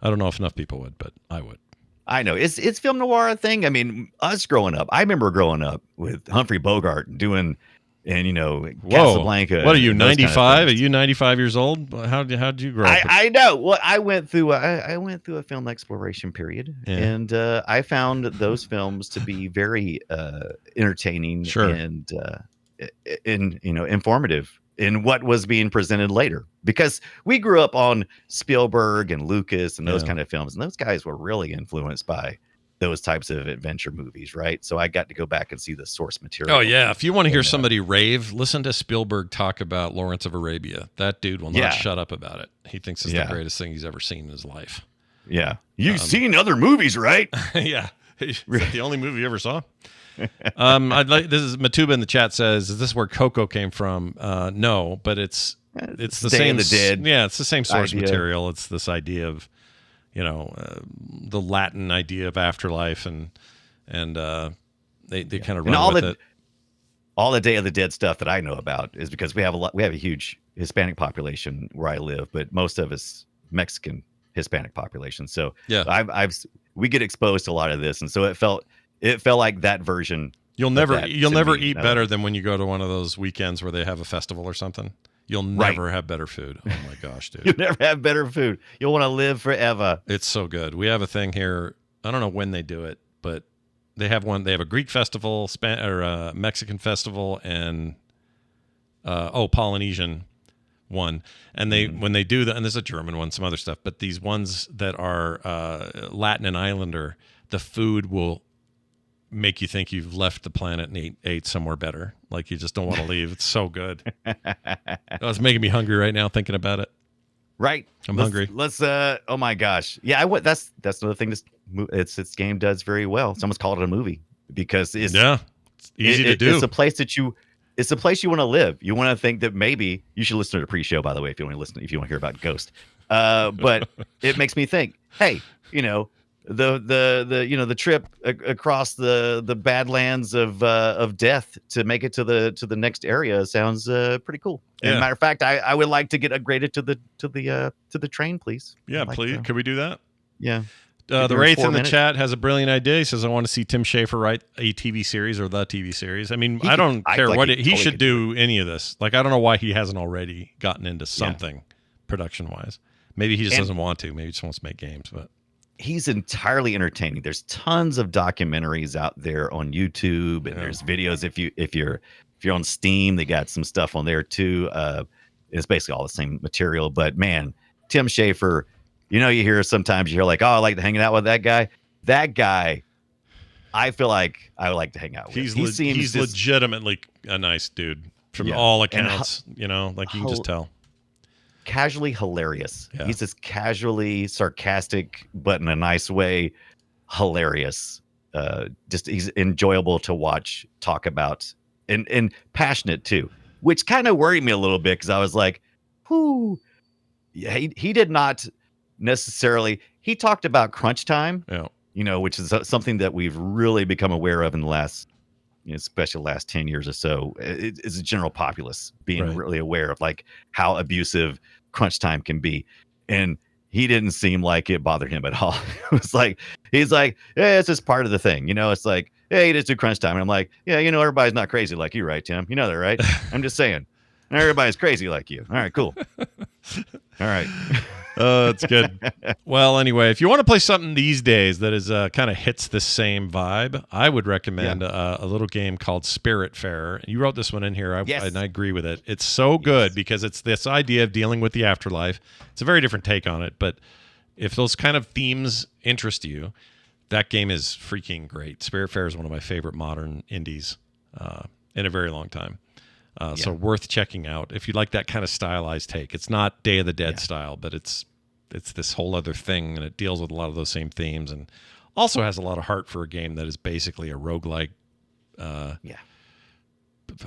I don't know if enough people would, but I would. I know it's film noir a thing. I mean, us growing up. I remember growing up with Humphrey Bogart and doing. And Casablanca. What are you, 95? Are you 95 years old? How did you grow up? I know. Well, I went through a film exploration period, and I found those films to be very entertaining and informative in what was being presented later. Because we grew up on Spielberg and Lucas and those kind of films, and those guys were really influenced by those types of adventure movies, right? So I got to go back and see the source material. Oh yeah, if you want to hear somebody rave, listen to Spielberg talk about Lawrence of Arabia. That dude will not shut up about it. He thinks it's the greatest thing he's ever seen in his life. Yeah, you've seen other movies, right? Yeah, is that the only movie you ever saw? This is Matuba in the chat says, "Is this where Coco came from?" No, but it's the same. The Dead. Yeah, it's the same source material. It's this idea of. The Latin idea of afterlife and they kind of run with it. All the Day of the Dead stuff that I know about is because we have a huge Hispanic population where I live, but most of us Mexican Hispanic population. So we get exposed to a lot of this, and so it felt like that version. You'll never eat better than when you go to one of those weekends where they have a festival or something. You'll never have better food. Oh my gosh, dude. You'll never have better food. You'll want to live forever. It's so good. We have a thing here. I don't know when they do it, but They have one. They have a Greek festival, Mexican festival, and Polynesian one. And they when they do that, and there's a German one, some other stuff. But these ones that are Latin and Islander, the food will make you think you've left the planet and ate somewhere better. Like you just don't want to leave. It's so good. It's making me hungry right now thinking about it. Right. I'm hungry. Let's oh my gosh. Yeah, that's another thing this game does very well. Someone's called it a movie because it's easy to do. It's a place you want to live. You want to think that maybe you should listen to the pre-show, by the way, if you want to hear about Ghost. But it makes me think, hey, the trip across the badlands of death to make it to the next area sounds pretty cool. As a matter of fact, I would like to get upgraded to the train, please. Yeah, please. Can we do that? Yeah. The Wraith in the chat has a brilliant idea. He says, I want to see Tim Schafer write a TV series or the TV series. I mean, I don't care what he should do any of this. Like, I don't know why he hasn't already gotten into something production-wise. Maybe he just doesn't want to. Maybe he just wants to make games. But he's entirely entertaining. There's tons of documentaries out there on YouTube, and there's videos. If you're on Steam, they got some stuff on there too. It's basically all the same material. But man, Tim Schafer, you hear sometimes you hear like, oh, I like to hang out with that guy. That guy, I feel like I would like to hang out with. He's legitimately a nice dude from all accounts. Like you can just tell. Casually hilarious. Yeah. He's just casually sarcastic, but in a nice way, hilarious. Just he's enjoyable to watch, talk about, and passionate too, which kind of worried me a little bit because I was like, whoo. Yeah, he did not necessarily. He talked about crunch time, which is something that we've really become aware of in the last, especially the last 10 years or so. It's a general populace being really aware of like how abusive crunch time can be. And he didn't seem like it bothered him at all. It was like, he's like, yeah, it's just part of the thing. It's like, hey, you just do crunch time. And I'm like, yeah, everybody's not crazy like you, right, Tim? You know that, right? I'm just saying. Everybody's crazy like you. All right, cool. All right. That's good. Well, anyway, if you want to play something these days that is kind of hits the same vibe, I would recommend a little game called Spiritfarer. You wrote this one in here, and I agree with it. It's so good because it's this idea of dealing with the afterlife. It's a very different take on it, but if those kind of themes interest you, that game is freaking great. Spiritfarer is one of my favorite modern indies in a very long time. So worth checking out if you like that kind of stylized take. It's not Day of the Dead style, but it's this whole other thing, and it deals with a lot of those same themes, and also has a lot of heart for a game that is basically a roguelike,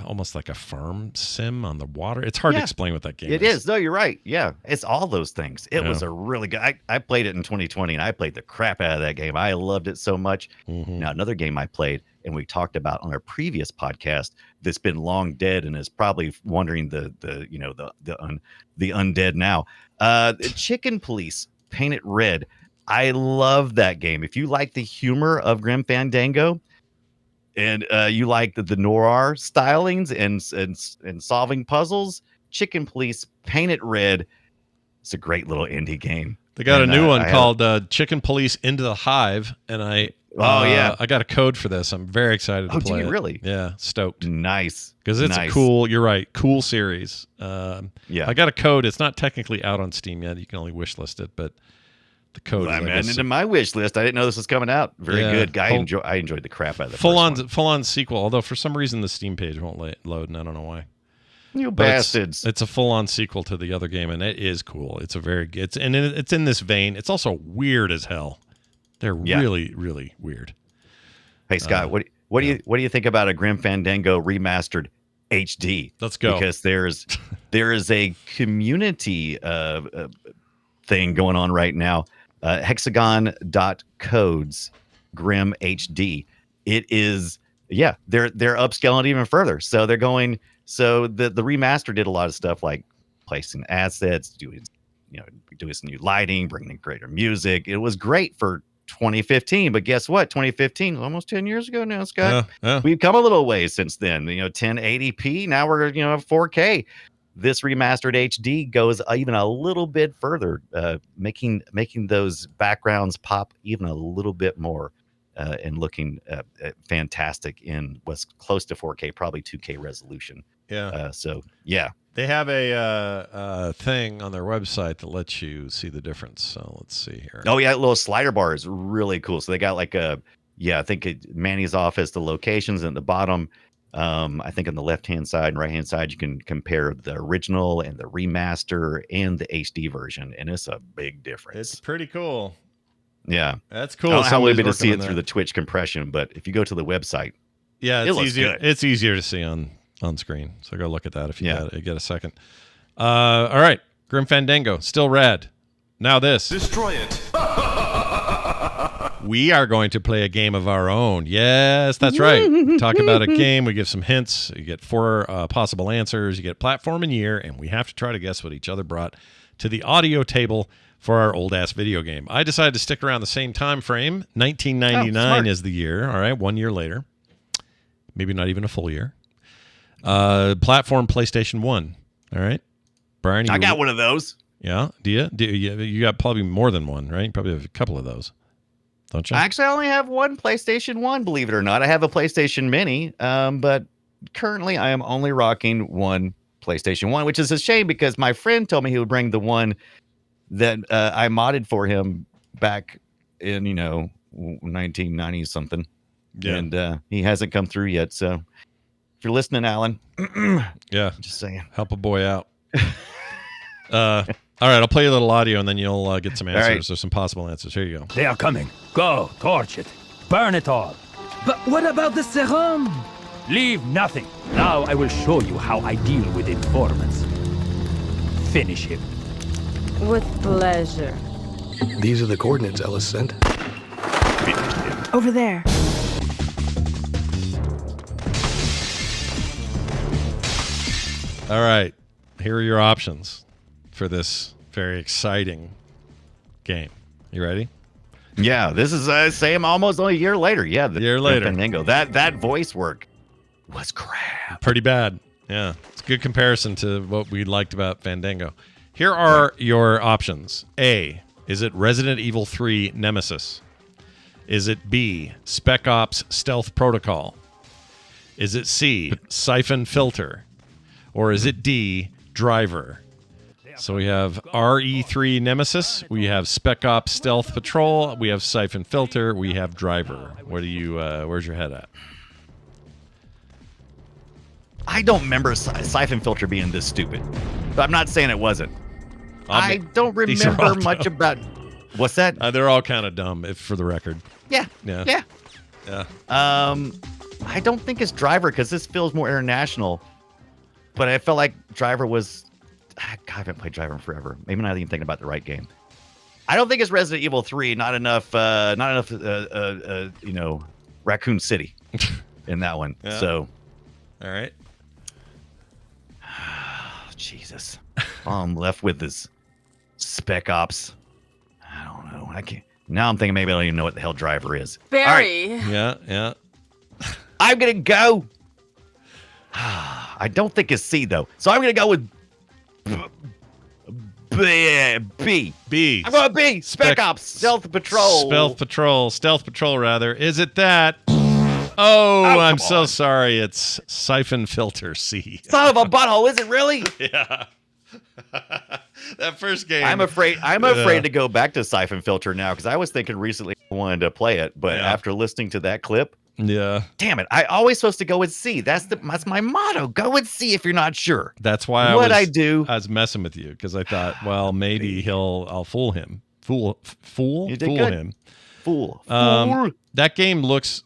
almost like a farm sim on the water. It's hard to explain what that game is. It is. No, you're right. Yeah, it's all those things. It was a really good. I played it in 2020, and I played the crap out of that game. I loved it so much. Mm-hmm. Now, another game I played, and we talked about on our previous podcast, that's been long dead and is probably wondering the undead now. Chicken Police Painted Red. I love that game. If you like the humor of Grim Fandango, and you like the noir stylings and solving puzzles, Chicken Police Painted Red. It's a great little indie game. They got a new one called Chicken Police Into the Hive, and I got a code for this. I'm very excited to play it. Really? Yeah, stoked. Nice. Because it's a cool, you're right, cool series. I got a code. It's not technically out on Steam yet. You can only wishlist it, but the code is into my wish list. I didn't know this was coming out. Very good. I enjoyed the crap out of the full on sequel, although for some reason the Steam page won't load, and I don't know why. You bastards. It's a full on sequel to the other game, and it is cool. It's it's in this vein. It's also weird as hell. They're really, really weird. Hey Scott, what do you think about a Grim Fandango remastered HD? Let's go. Because there is a community thing going on right now. Hexagon.codes Grim HD. It is they're upscaling it even further. So they're going. So the remaster did a lot of stuff like placing assets, doing some new lighting, bringing in greater music. It was great for 2015, but guess what? 2015 was almost 10 years ago now, Scott. We've come a little ways since then. 1080p. Now we're 4K. This remastered HD goes even a little bit further, making those backgrounds pop even a little bit more. and looking fantastic in what's close to 4K, probably 2K resolution. Yeah. So yeah, They have a thing on their website that lets you see the difference. So let's see here. oh yeah, that little slider bar is really cool. So they got like I think Manny's office, the locations at the bottom. I think on the left-hand side and right-hand side, you can compare the original and the remaster and the HD version, and it's a big difference. It's pretty cool. Yeah, That's cool. I don't know how we'll be able to see Somebody's it through the Twitch compression, but if you go to the website, Yeah, it it's looks easier. good. It's easier to see on screen. So go look at that if you Yeah. get a second. All right, Grim Fandango, still rad. Now this. Destroy it. We are going to play a game of our own. Yes, that's right. Talk about a game. We give some hints. You get 4 possible answers. You get platform and year, and we have to try to guess what each other brought to the audio table for our old-ass video game. I decided to stick around the same time frame. 1999 is the year. All right, 1 year later. Maybe not even a full year. Platform PlayStation 1. All right. Brian, I got one of those. Yeah. Do you? You got probably more than one, right? You probably have a couple of those. Don't you? Actually, I only have one PlayStation 1, believe it or not. I have a PlayStation Mini, but currently I am only rocking one PlayStation 1, which is a shame because my friend told me he would bring the one that I modded for him back in, 1990 something. Yeah. And he hasn't come through yet. So if you're listening, Alan, Yeah. just saying. Help a boy out. All right, I'll play you a little audio and then you'll get some answers. right. There's some possible answers. Here you go. They are coming. Go, torch it. Burn it all. But what about the serum? Leave nothing. Now I will show you how I deal with informants. Finish him. With pleasure. These are the coordinates Ellis sent. Over there. All right, here are your options for this very exciting game. You ready? Yeah, this is same almost a year later. Yeah, the Year later. Fandango. That voice work was crap. Pretty bad. Yeah, it's a good comparison to what we liked about Fandango. Here are your options. A, is it Resident Evil 3 Nemesis? Is it B, Spec Ops Stealth Protocol? Is it C, Siphon Filter? Or is it D, Driver? So we have RE3 Nemesis, we have Spec Ops Stealth Patrol, we have Siphon Filter, we have Driver. What do you? Where's your head at? I don't remember Siphon Filter being this stupid, but I'm not saying it wasn't. I don't these are all remember much dumb. about. What's that? They're all kind of dumb, if for the record. Yeah. Yeah. I don't think it's Driver because this feels more international. But I felt like Driver was. God, I haven't played Driver in forever. Maybe not even thinking about the right game. I don't think it's Resident Evil 3. Not enough. Raccoon City in that one. Yeah. So, All right. Jesus. All I'm left with is Spec Ops. I don't know. I can't. Now I'm thinking maybe I don't even know what the hell Driver is. Barry. Yeah. I'm gonna go. I don't think it's C though, so I'm gonna go with B. B. I'm going B. Spec Ops Stealth Patrol. Stealth Patrol, rather. Is it that? Oh, I'm come so on. sorry. It's Siphon Filter C. Son of a butthole! Is it really? Yeah. That first game. I'm afraid to go back to Siphon Filter now because I was thinking recently I wanted to play it, but Yeah. after listening to that clip, Yeah. damn it! I always supposed to go with C. That's my motto. Go with C if you're not sure. That's why What'd I I do? was messing with you because I thought, well, maybe I'll fool him. Fool You did fool good. him. Fool. That game looks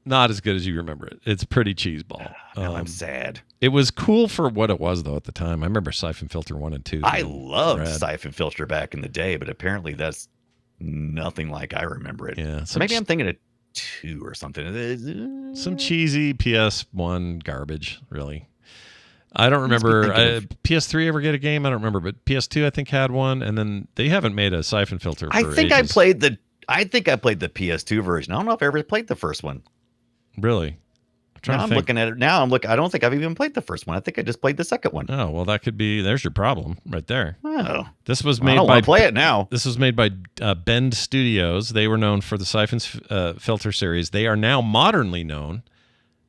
not as good as you remember it. It's pretty cheeseball. Now I'm sad. It was cool for what it was, though, at the time. I remember Siphon Filter 1 and 2. I loved Rad. Siphon Filter back in the day, but apparently that's nothing like I remember it. Yeah. So maybe I'm thinking of 2 or something. Some cheesy PS1 garbage, really. I don't Must be remember. thinking of- PS3 ever get a game? I don't remember, but PS2 I think had one, and then they haven't made a Siphon Filter for I think I ages. played the PS2 version. I don't know if I ever played the first one. Really? Now I'm looking at it now. I don't think I've even played the first one. I think I just played the second one. Oh, well, that could be. There's your problem right there. Oh, this was made by. Play it now. This was made by Bend Studios. They were known for the Siphon Filter series. They are now modernly known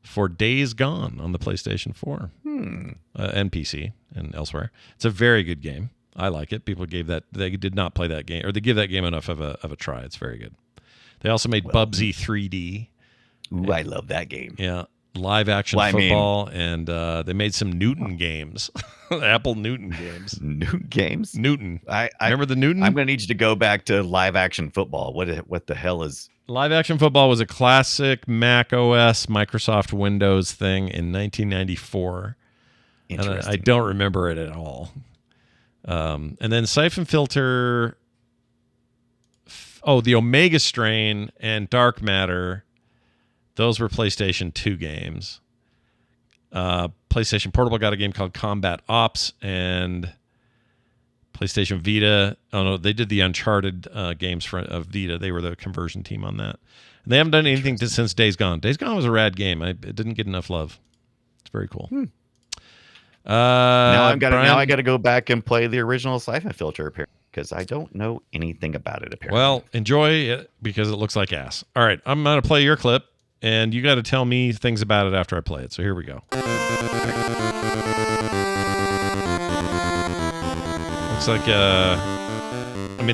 for Days Gone on the PlayStation 4 and PC and elsewhere. It's a very good game. I like it. People they did not play that game, or they give that game enough of a try. It's very good. They also made Bubsy 3D. Ooh, I love that game. Yeah. Live action football, and they made some Newton games. Apple Newton games. Newton games? Newton. I remember the Newton? I'm going to need you to go back to live action football. What the hell is... Live action football was a classic Mac OS, Microsoft Windows thing in 1994. And I don't remember it at all. And then Siphon Filter... the Omega Strain and Dark Matter... Those were PlayStation 2 games. PlayStation Portable got a game called Combat Ops, and PlayStation Vita. Oh no, they did the Uncharted games of Vita. They were the conversion team on that. And they haven't done anything since Days Gone. Days Gone was a rad game. It didn't get enough love. It's very cool. Now I got to go back and play the original Siphon Filter because I don't know anything about it. Apparently. Well, enjoy it because it looks like ass. All right, I'm gonna play your clip. And you got to tell me things about it after I play it. So here we go. Looks like,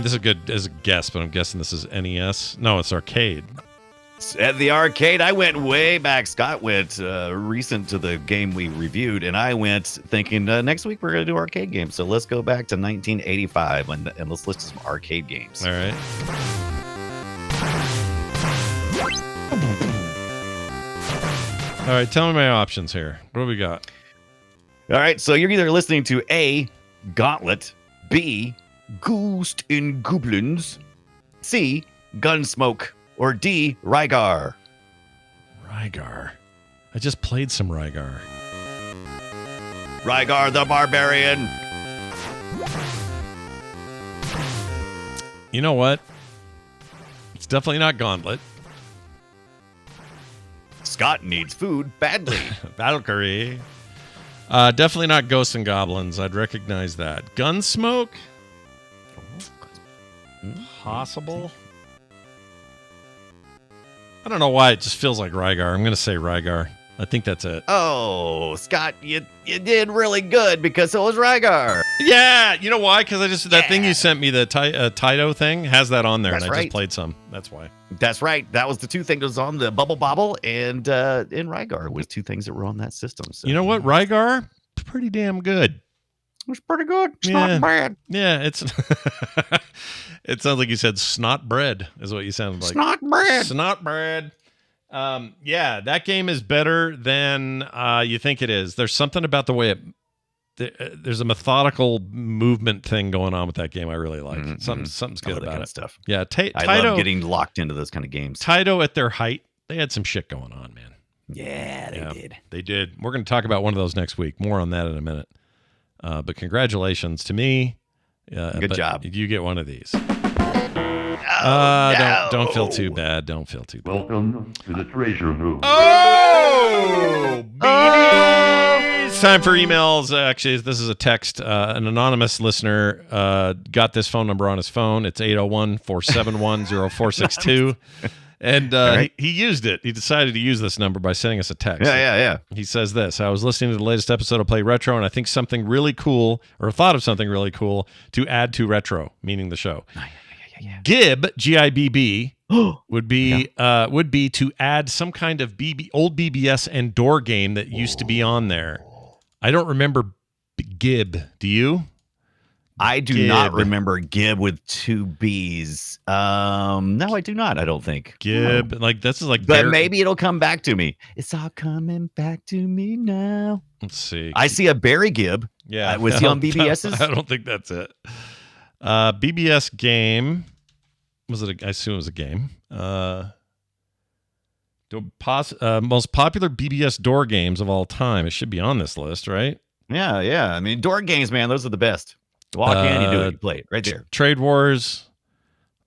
this is good as a guess, but I'm guessing this is NES. No, it's arcade. At the arcade, I went way back. Scott went recent to the game we reviewed, and I went thinking next week we're going to do arcade games. So let's go back to 1985 and let's list some arcade games. All right. All right, tell me my options here. What do we got? All right, so you're either listening to A, Gauntlet, B, Ghost in Goblins, C, Gunsmoke, or D, Rygar. Rygar. I just played some Rygar. Rygar the Barbarian. You know what? It's definitely not Gauntlet. Scott needs food badly. Valkyrie. Definitely not Ghosts and Goblins. I'd recognize that. Gunsmoke? Possible? I don't know why it just feels like Rygar. I'm going to say Rygar. I think that's it. Oh, Scott, you did really good because it was Rygar. Yeah, you know why? Because that thing you sent me, the Taito thing, has that on there, That's and I right. just played some. That's why. That's right. That was the two things that was on the Bubble Bobble and in Rygar was two things that were on that system. So. You know what? Rygar, pretty damn good. It was pretty good. It's not bad. Yeah, it's. It sounds like you said snot bread is what you sounded like. Snot bread. Snot bread. Yeah, that game is better than you think it is. There's something about the way there's a methodical movement thing going on with that game I really like. Mm-hmm. Something's good about it. Stuff. Yeah, I love getting locked into those kind of games. Taito at their height, they had some shit going on, man. Yeah, they did. They did. We're going to talk about one of those next week. More on that in a minute. But congratulations to me. Good job. You get one of these. No. Don't feel too bad. Don't feel too bad. Welcome to the treasure room. Oh! It's time for emails. Actually, this is a text. An anonymous listener got this phone number on his phone. It's 801-471-0462. And he used it. He decided to use this number by sending us a text. Yeah. He says this: I was listening to the latest episode of Play Retro, and I think something really cool, or thought of something really cool to add to Retro, meaning the show. Gib, Gibb, would be to add some kind of old BBS and door game that used to be on there. I don't remember Gib. Do you? I do not remember Gib with two B's. No, I do not. I don't think Gib. Like this is like, but maybe it'll come back to me. It's all coming back to me now. Let's see. I see a Barry Gibb. Yeah, was he on BBS's? I don't think that's it. BBS game. Was it? I assume it was a game. Most popular BBS door games of all time. It should be on this list, right? Yeah. I mean, door games, man. Those are the best. Walk in, you do it, you play it right there. Trade Wars,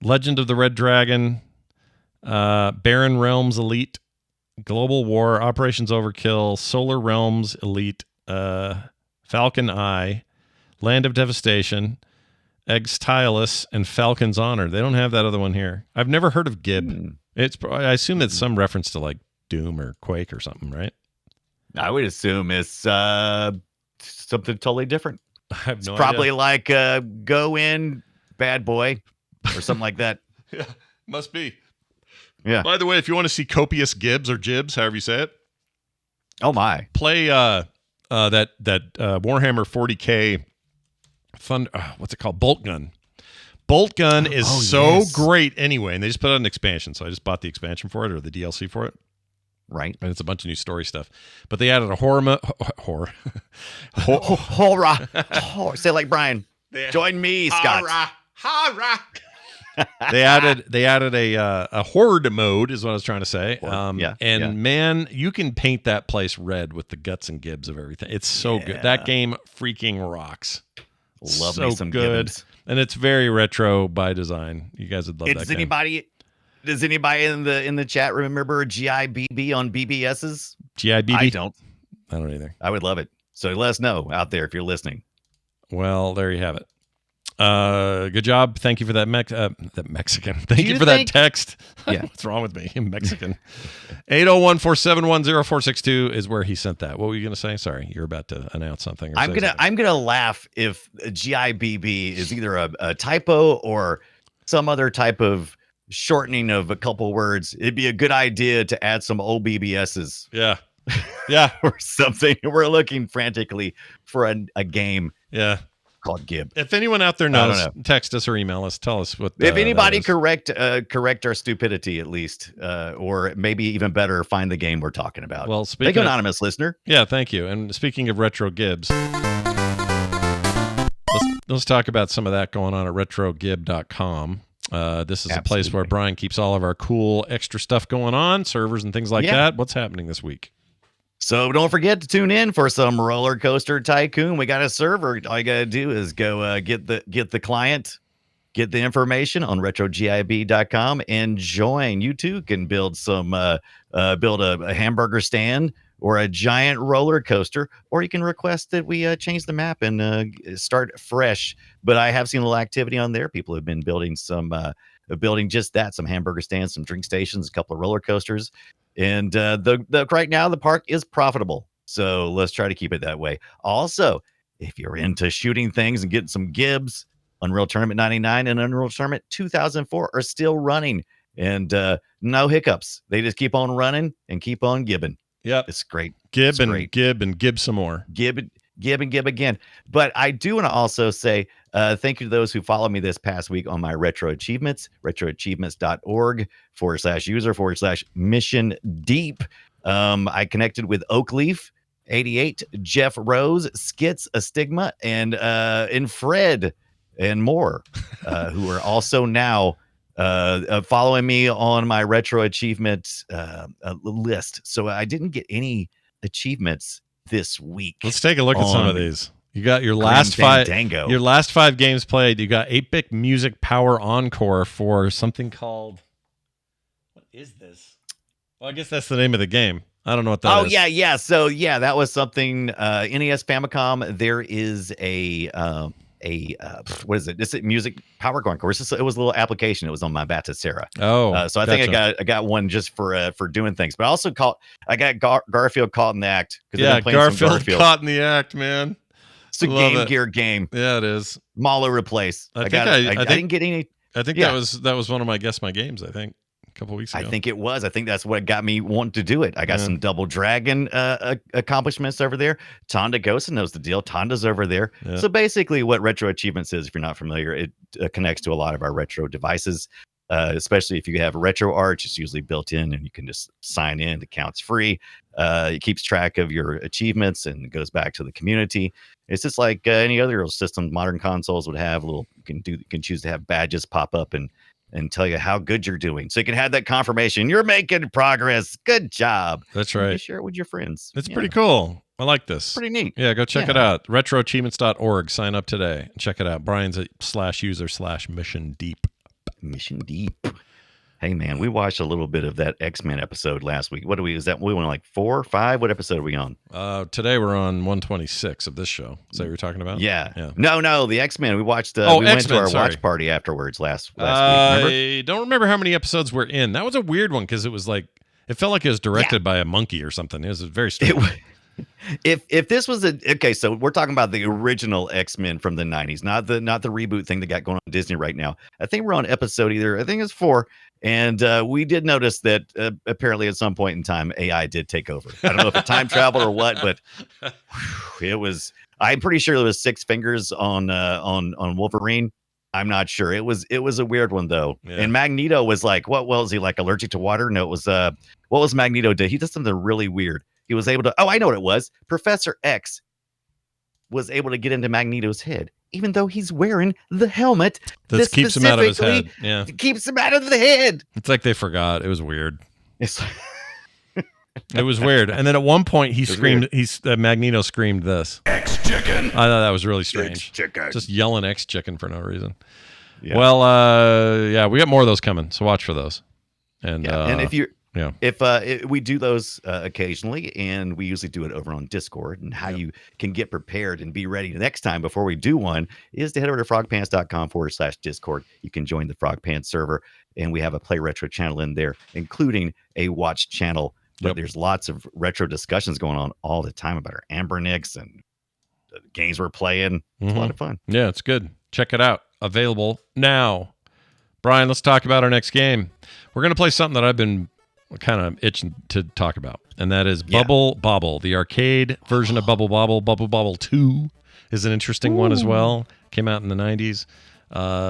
Legend of the Red Dragon, Barren Realms Elite, Global War, Operations Overkill, Solar Realms Elite, Falcon Eye, Land of Devastation, Extilus, and Falcon's Honor. They don't have that other one here. I've never heard of Gib. I assume it's some reference to like Doom or Quake or something, right? I would assume it's something totally different. I have no probably idea. like Go In Bad Boy or something like that. Yeah, must be. Yeah. By the way, if you want to see copious Gibbs or Jibs, however you say it, oh my, play that Warhammer 40K what's it called? Bolt Gun. Bolt Gun is great anyway, and they just put out an expansion, so I just bought the expansion for it or the DLC for it. Right. And it's a bunch of new story stuff. But they added a horror. Say it like Brian. Join me, Scott. Horror. They added a horde mode, is what I was trying to say. Man, you can paint that place red with the guts and gibs of everything. It's so good. That game freaking rocks. Love so me some good, Gibbons. And it's very retro by design. You guys would love that. Does anybody in the chat remember GIBB on BBSs? GIBB? I don't either. I would love it. So let us know out there if you're listening. Well, there you have it. Good job. Thank you for that Mexican. Thank you for that text. Yeah. What's wrong with me? Mexican. 801-471-0462 is where he sent that. What were you going to say? Sorry, you're about to announce something. I'm gonna laugh if GIBB is either a typo or some other type of shortening of a couple words. It'd be a good idea to add some old BBSs. Yeah. Or something. We're looking frantically for a game. Yeah. Called Gib. If anyone out there knows, text us or email us. Tell us what. If anybody correct our stupidity at least, or maybe even better, find the game we're talking about. Well, thank you, anonymous listener. Yeah, thank you. And speaking of retro Gibbs, let's talk about some of that going on at retrogib.com. This is a place where Brian keeps all of our cool extra stuff going on, servers and things like that. What's happening this week? So don't forget to tune in for some Roller Coaster Tycoon. We got a server. All you gotta do is go get the client, get the information on retrogib.com and join. You too can build build a hamburger stand or a giant roller coaster, or you can request that we change the map and start fresh. But I have seen a little activity on there. People have been building some just that, some hamburger stands, some drink stations, a couple of roller coasters. And the right now the park is profitable, so let's try to keep it that way. Also, if you're into shooting things and getting some Gibbs, Unreal Tournament 99 and Unreal Tournament 2004 are still running, and no hiccups. They just keep on running and keep on gibbing. Yep, it's great. Gib and gib some more. Gib and gib again. But I do want to also say thank you to those who followed me this past week on my retro achievements, retroachievements.org/user/mission deep. I connected with Oakleaf 88, Jeff Rose, Skits, a Stigma, and Fred and more, who are also now following me on my retro achievement list. So I didn't get any achievements this week. Let's take a look at some of these. You got your last five games played. You got 8-Bit Music Power Encore for something called, what is this? Well, I guess that's the name of the game. I don't know what that is. Yeah. So that was something NES Famicom. There is what is it? This is Music Power Encore. It was a little application. It was on my Batasera. So I think I got one just for doing things. But I also I got Garfield caught in the act. Yeah, Garfield caught in the act, man. It's a Game Gear game. Yeah, it is. I'm all over the place. I didn't get any. I think that was one of my Guess My Games, I think. A couple weeks ago. I think it was. I think that's what got me wanting to do it. I got some Double Dragon accomplishments over there. Tonda Gosa knows the deal. Tonda's over there. Yeah. So basically what Retro Achievements is, if you're not familiar, it connects to a lot of our retro devices, especially if you have RetroArch. It's usually built in and you can just sign in. The account's free. It keeps track of your achievements and goes back to the community. It's just like any other system. Modern consoles would have you can choose to have badges pop up and tell you how good you're doing. So you can have that confirmation. You're making progress. Good job. That's right. Share it with your friends. It's pretty cool. I like this. Pretty neat. Yeah, go check it out. Retroachievements.org. Sign up today. Check it out. Brian's at /user/mission deep. Mission deep. Hey man, we watched a little bit of that X-Men episode last week. What do we? Is that we went like 4 or 5? What episode are we on? Today we're on 126 of this show. Is that what you're talking about? Yeah. Yeah. No, the X-Men. We watched. We X-Men, went to our sorry. watch party afterwards last week. Remember? I don't remember how many episodes we're in. That was a weird one because it was like it felt like it was directed by a monkey or something. It was very strange. If this was okay, so we're talking about the original X-Men from the 90s, not the reboot thing that got going on Disney right now. I think we're on episode I think it's 4, and we did notice that apparently at some point in time AI did take over. I don't know if it time travel or what, but it was. I'm pretty sure there was 6 fingers on Wolverine. I'm not sure. It was a weird one though. Yeah. And Magneto was like, what was he like, allergic to water? No, it was what was Magneto did? He did something really weird. He was able to, I know what it was. Professor X was able to get into Magneto's head, even though he's wearing the helmet that keeps him out of his head. Yeah. Keeps him out of the head. It's like they forgot. It was weird. It was weird. And then at one point he screamed, Magneto screamed this. X-Chicken. I thought that was really strange. X-Chicken. Just yelling X-Chicken for no reason. Yeah. Well, we got more of those coming. So watch for those. And if you if we do those occasionally, and we usually do it over on Discord, and how you can get prepared and be ready next time before we do one is to head over to frogpants.com/Discord. You can join the Frog Pants server, and we have a Play Retro channel in there, including a watch channel. But there's lots of retro discussions going on all the time about our Ambernicks and the games we're playing. It's a lot of fun. Yeah, it's good. Check it out. Available now. Brian, let's talk about our next game. We're going to play something that I've been kind of itching to talk about, and that is Bubble Bobble, the arcade version of Bubble Bobble. Bubble Bobble 2 is an interesting one as well. Came out in the 90s.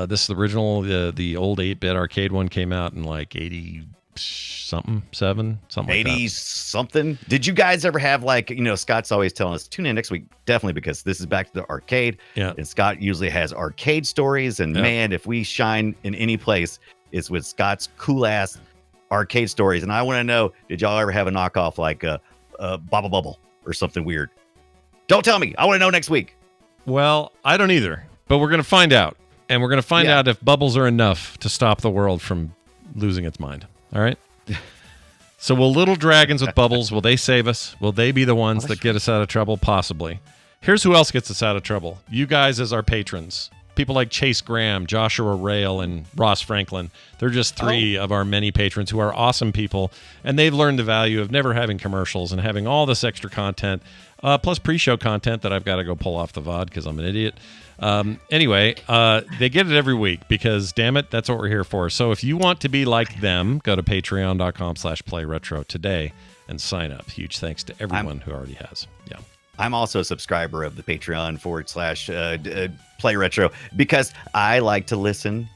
This is the original. The old 8-bit arcade one came out in like 80 something, 7 something like that. 80s something. Did you guys ever have, like, Scott's always telling us tune in next week, definitely, because this is back to the arcade. Yeah. And Scott usually has arcade stories, and man, if we shine in any place, it's with Scott's cool ass arcade stories. And I want to know, did y'all ever have a knockoff like a Bubble Bubble or something weird? Don't tell me. I want to know next week. Well, I don't either, but we're going to find out, and we're going to find out if bubbles are enough to stop the world from losing its mind. All right. So will little dragons with bubbles, will they save us? Will they be the ones that get us out of trouble? Possibly. Here's who else gets us out of trouble. You guys as our patrons. People like Chase Graham, Joshua Rail, and Ross Franklin. They're just 3 of our many patrons who are awesome people, and they've learned the value of never having commercials and having all this extra content, plus pre-show content that I've got to go pull off the VOD because I'm an idiot. Anyway, they get it every week because, damn it, that's what we're here for. So if you want to be like them, go to patreon.com/playretro today and sign up. Huge thanks to everyone who already has. Yeah. I'm also a subscriber of the Patreon /Play Retro because I like to listen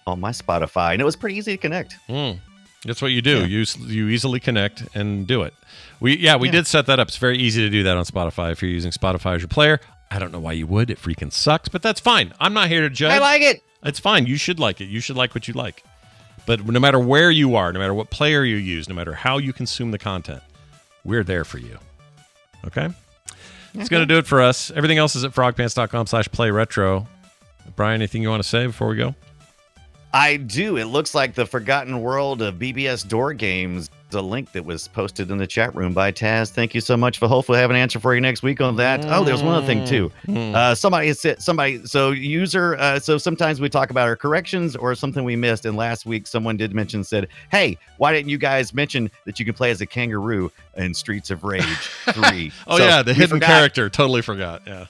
on my Spotify, and it was pretty easy to connect. That's what you do. You easily connect and do it. We did set that up. It's very easy to do that on Spotify if you're using Spotify as your player. I don't know why you would. It freaking sucks, but that's fine. I'm not here to judge. I like it. It's fine. You should like it. You should like what you like. But no matter where you are, no matter what player you use, no matter how you consume the content, we're there for you. Okay? It's going to do it for us. Everything else is at frogpants.com/playretro. Brian, anything you want to say before we go? I do. It looks like the Forgotten World of BBS Door Games, the link that was posted in the chat room by Taz. Thank you so much. For hopefully have an answer for you next week on that. Oh, there's one other thing too. Somebody so sometimes we talk about our corrections or something we missed. And last week someone did said, hey, why didn't you guys mention that you can play as a kangaroo in Streets of Rage 3? The hidden character. Totally forgot. Yeah.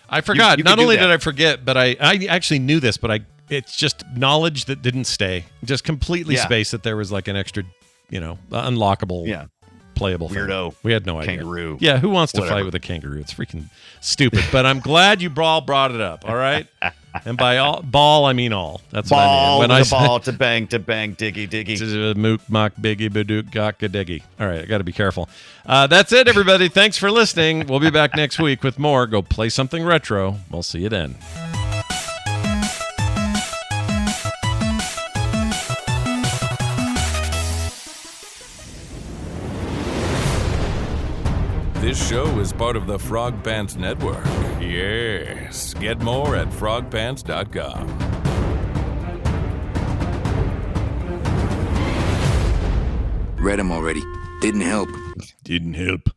I forgot. Not only did I forget, but I actually knew this, but it's just knowledge that didn't stay. Just completely spaced that there was like an extra, unlockable, playable weirdo thing. We had no idea. Kangaroo. Yeah, who wants to fight with a kangaroo? It's freaking stupid. But I'm glad you all brought it up. All right. And by all ball, I mean all. That's what I mean. When I say ball to bang, diggy. Mook, mock, biggie, badook, gaka, diggy. All right, I got to be careful. That's it, everybody. Thanks for listening. We'll be back next week with more. Go play something retro. We'll see you then. This show is part of the Frog Pants Network. Yes. Get more at frogpants.com. Read them already. Didn't help. Didn't help.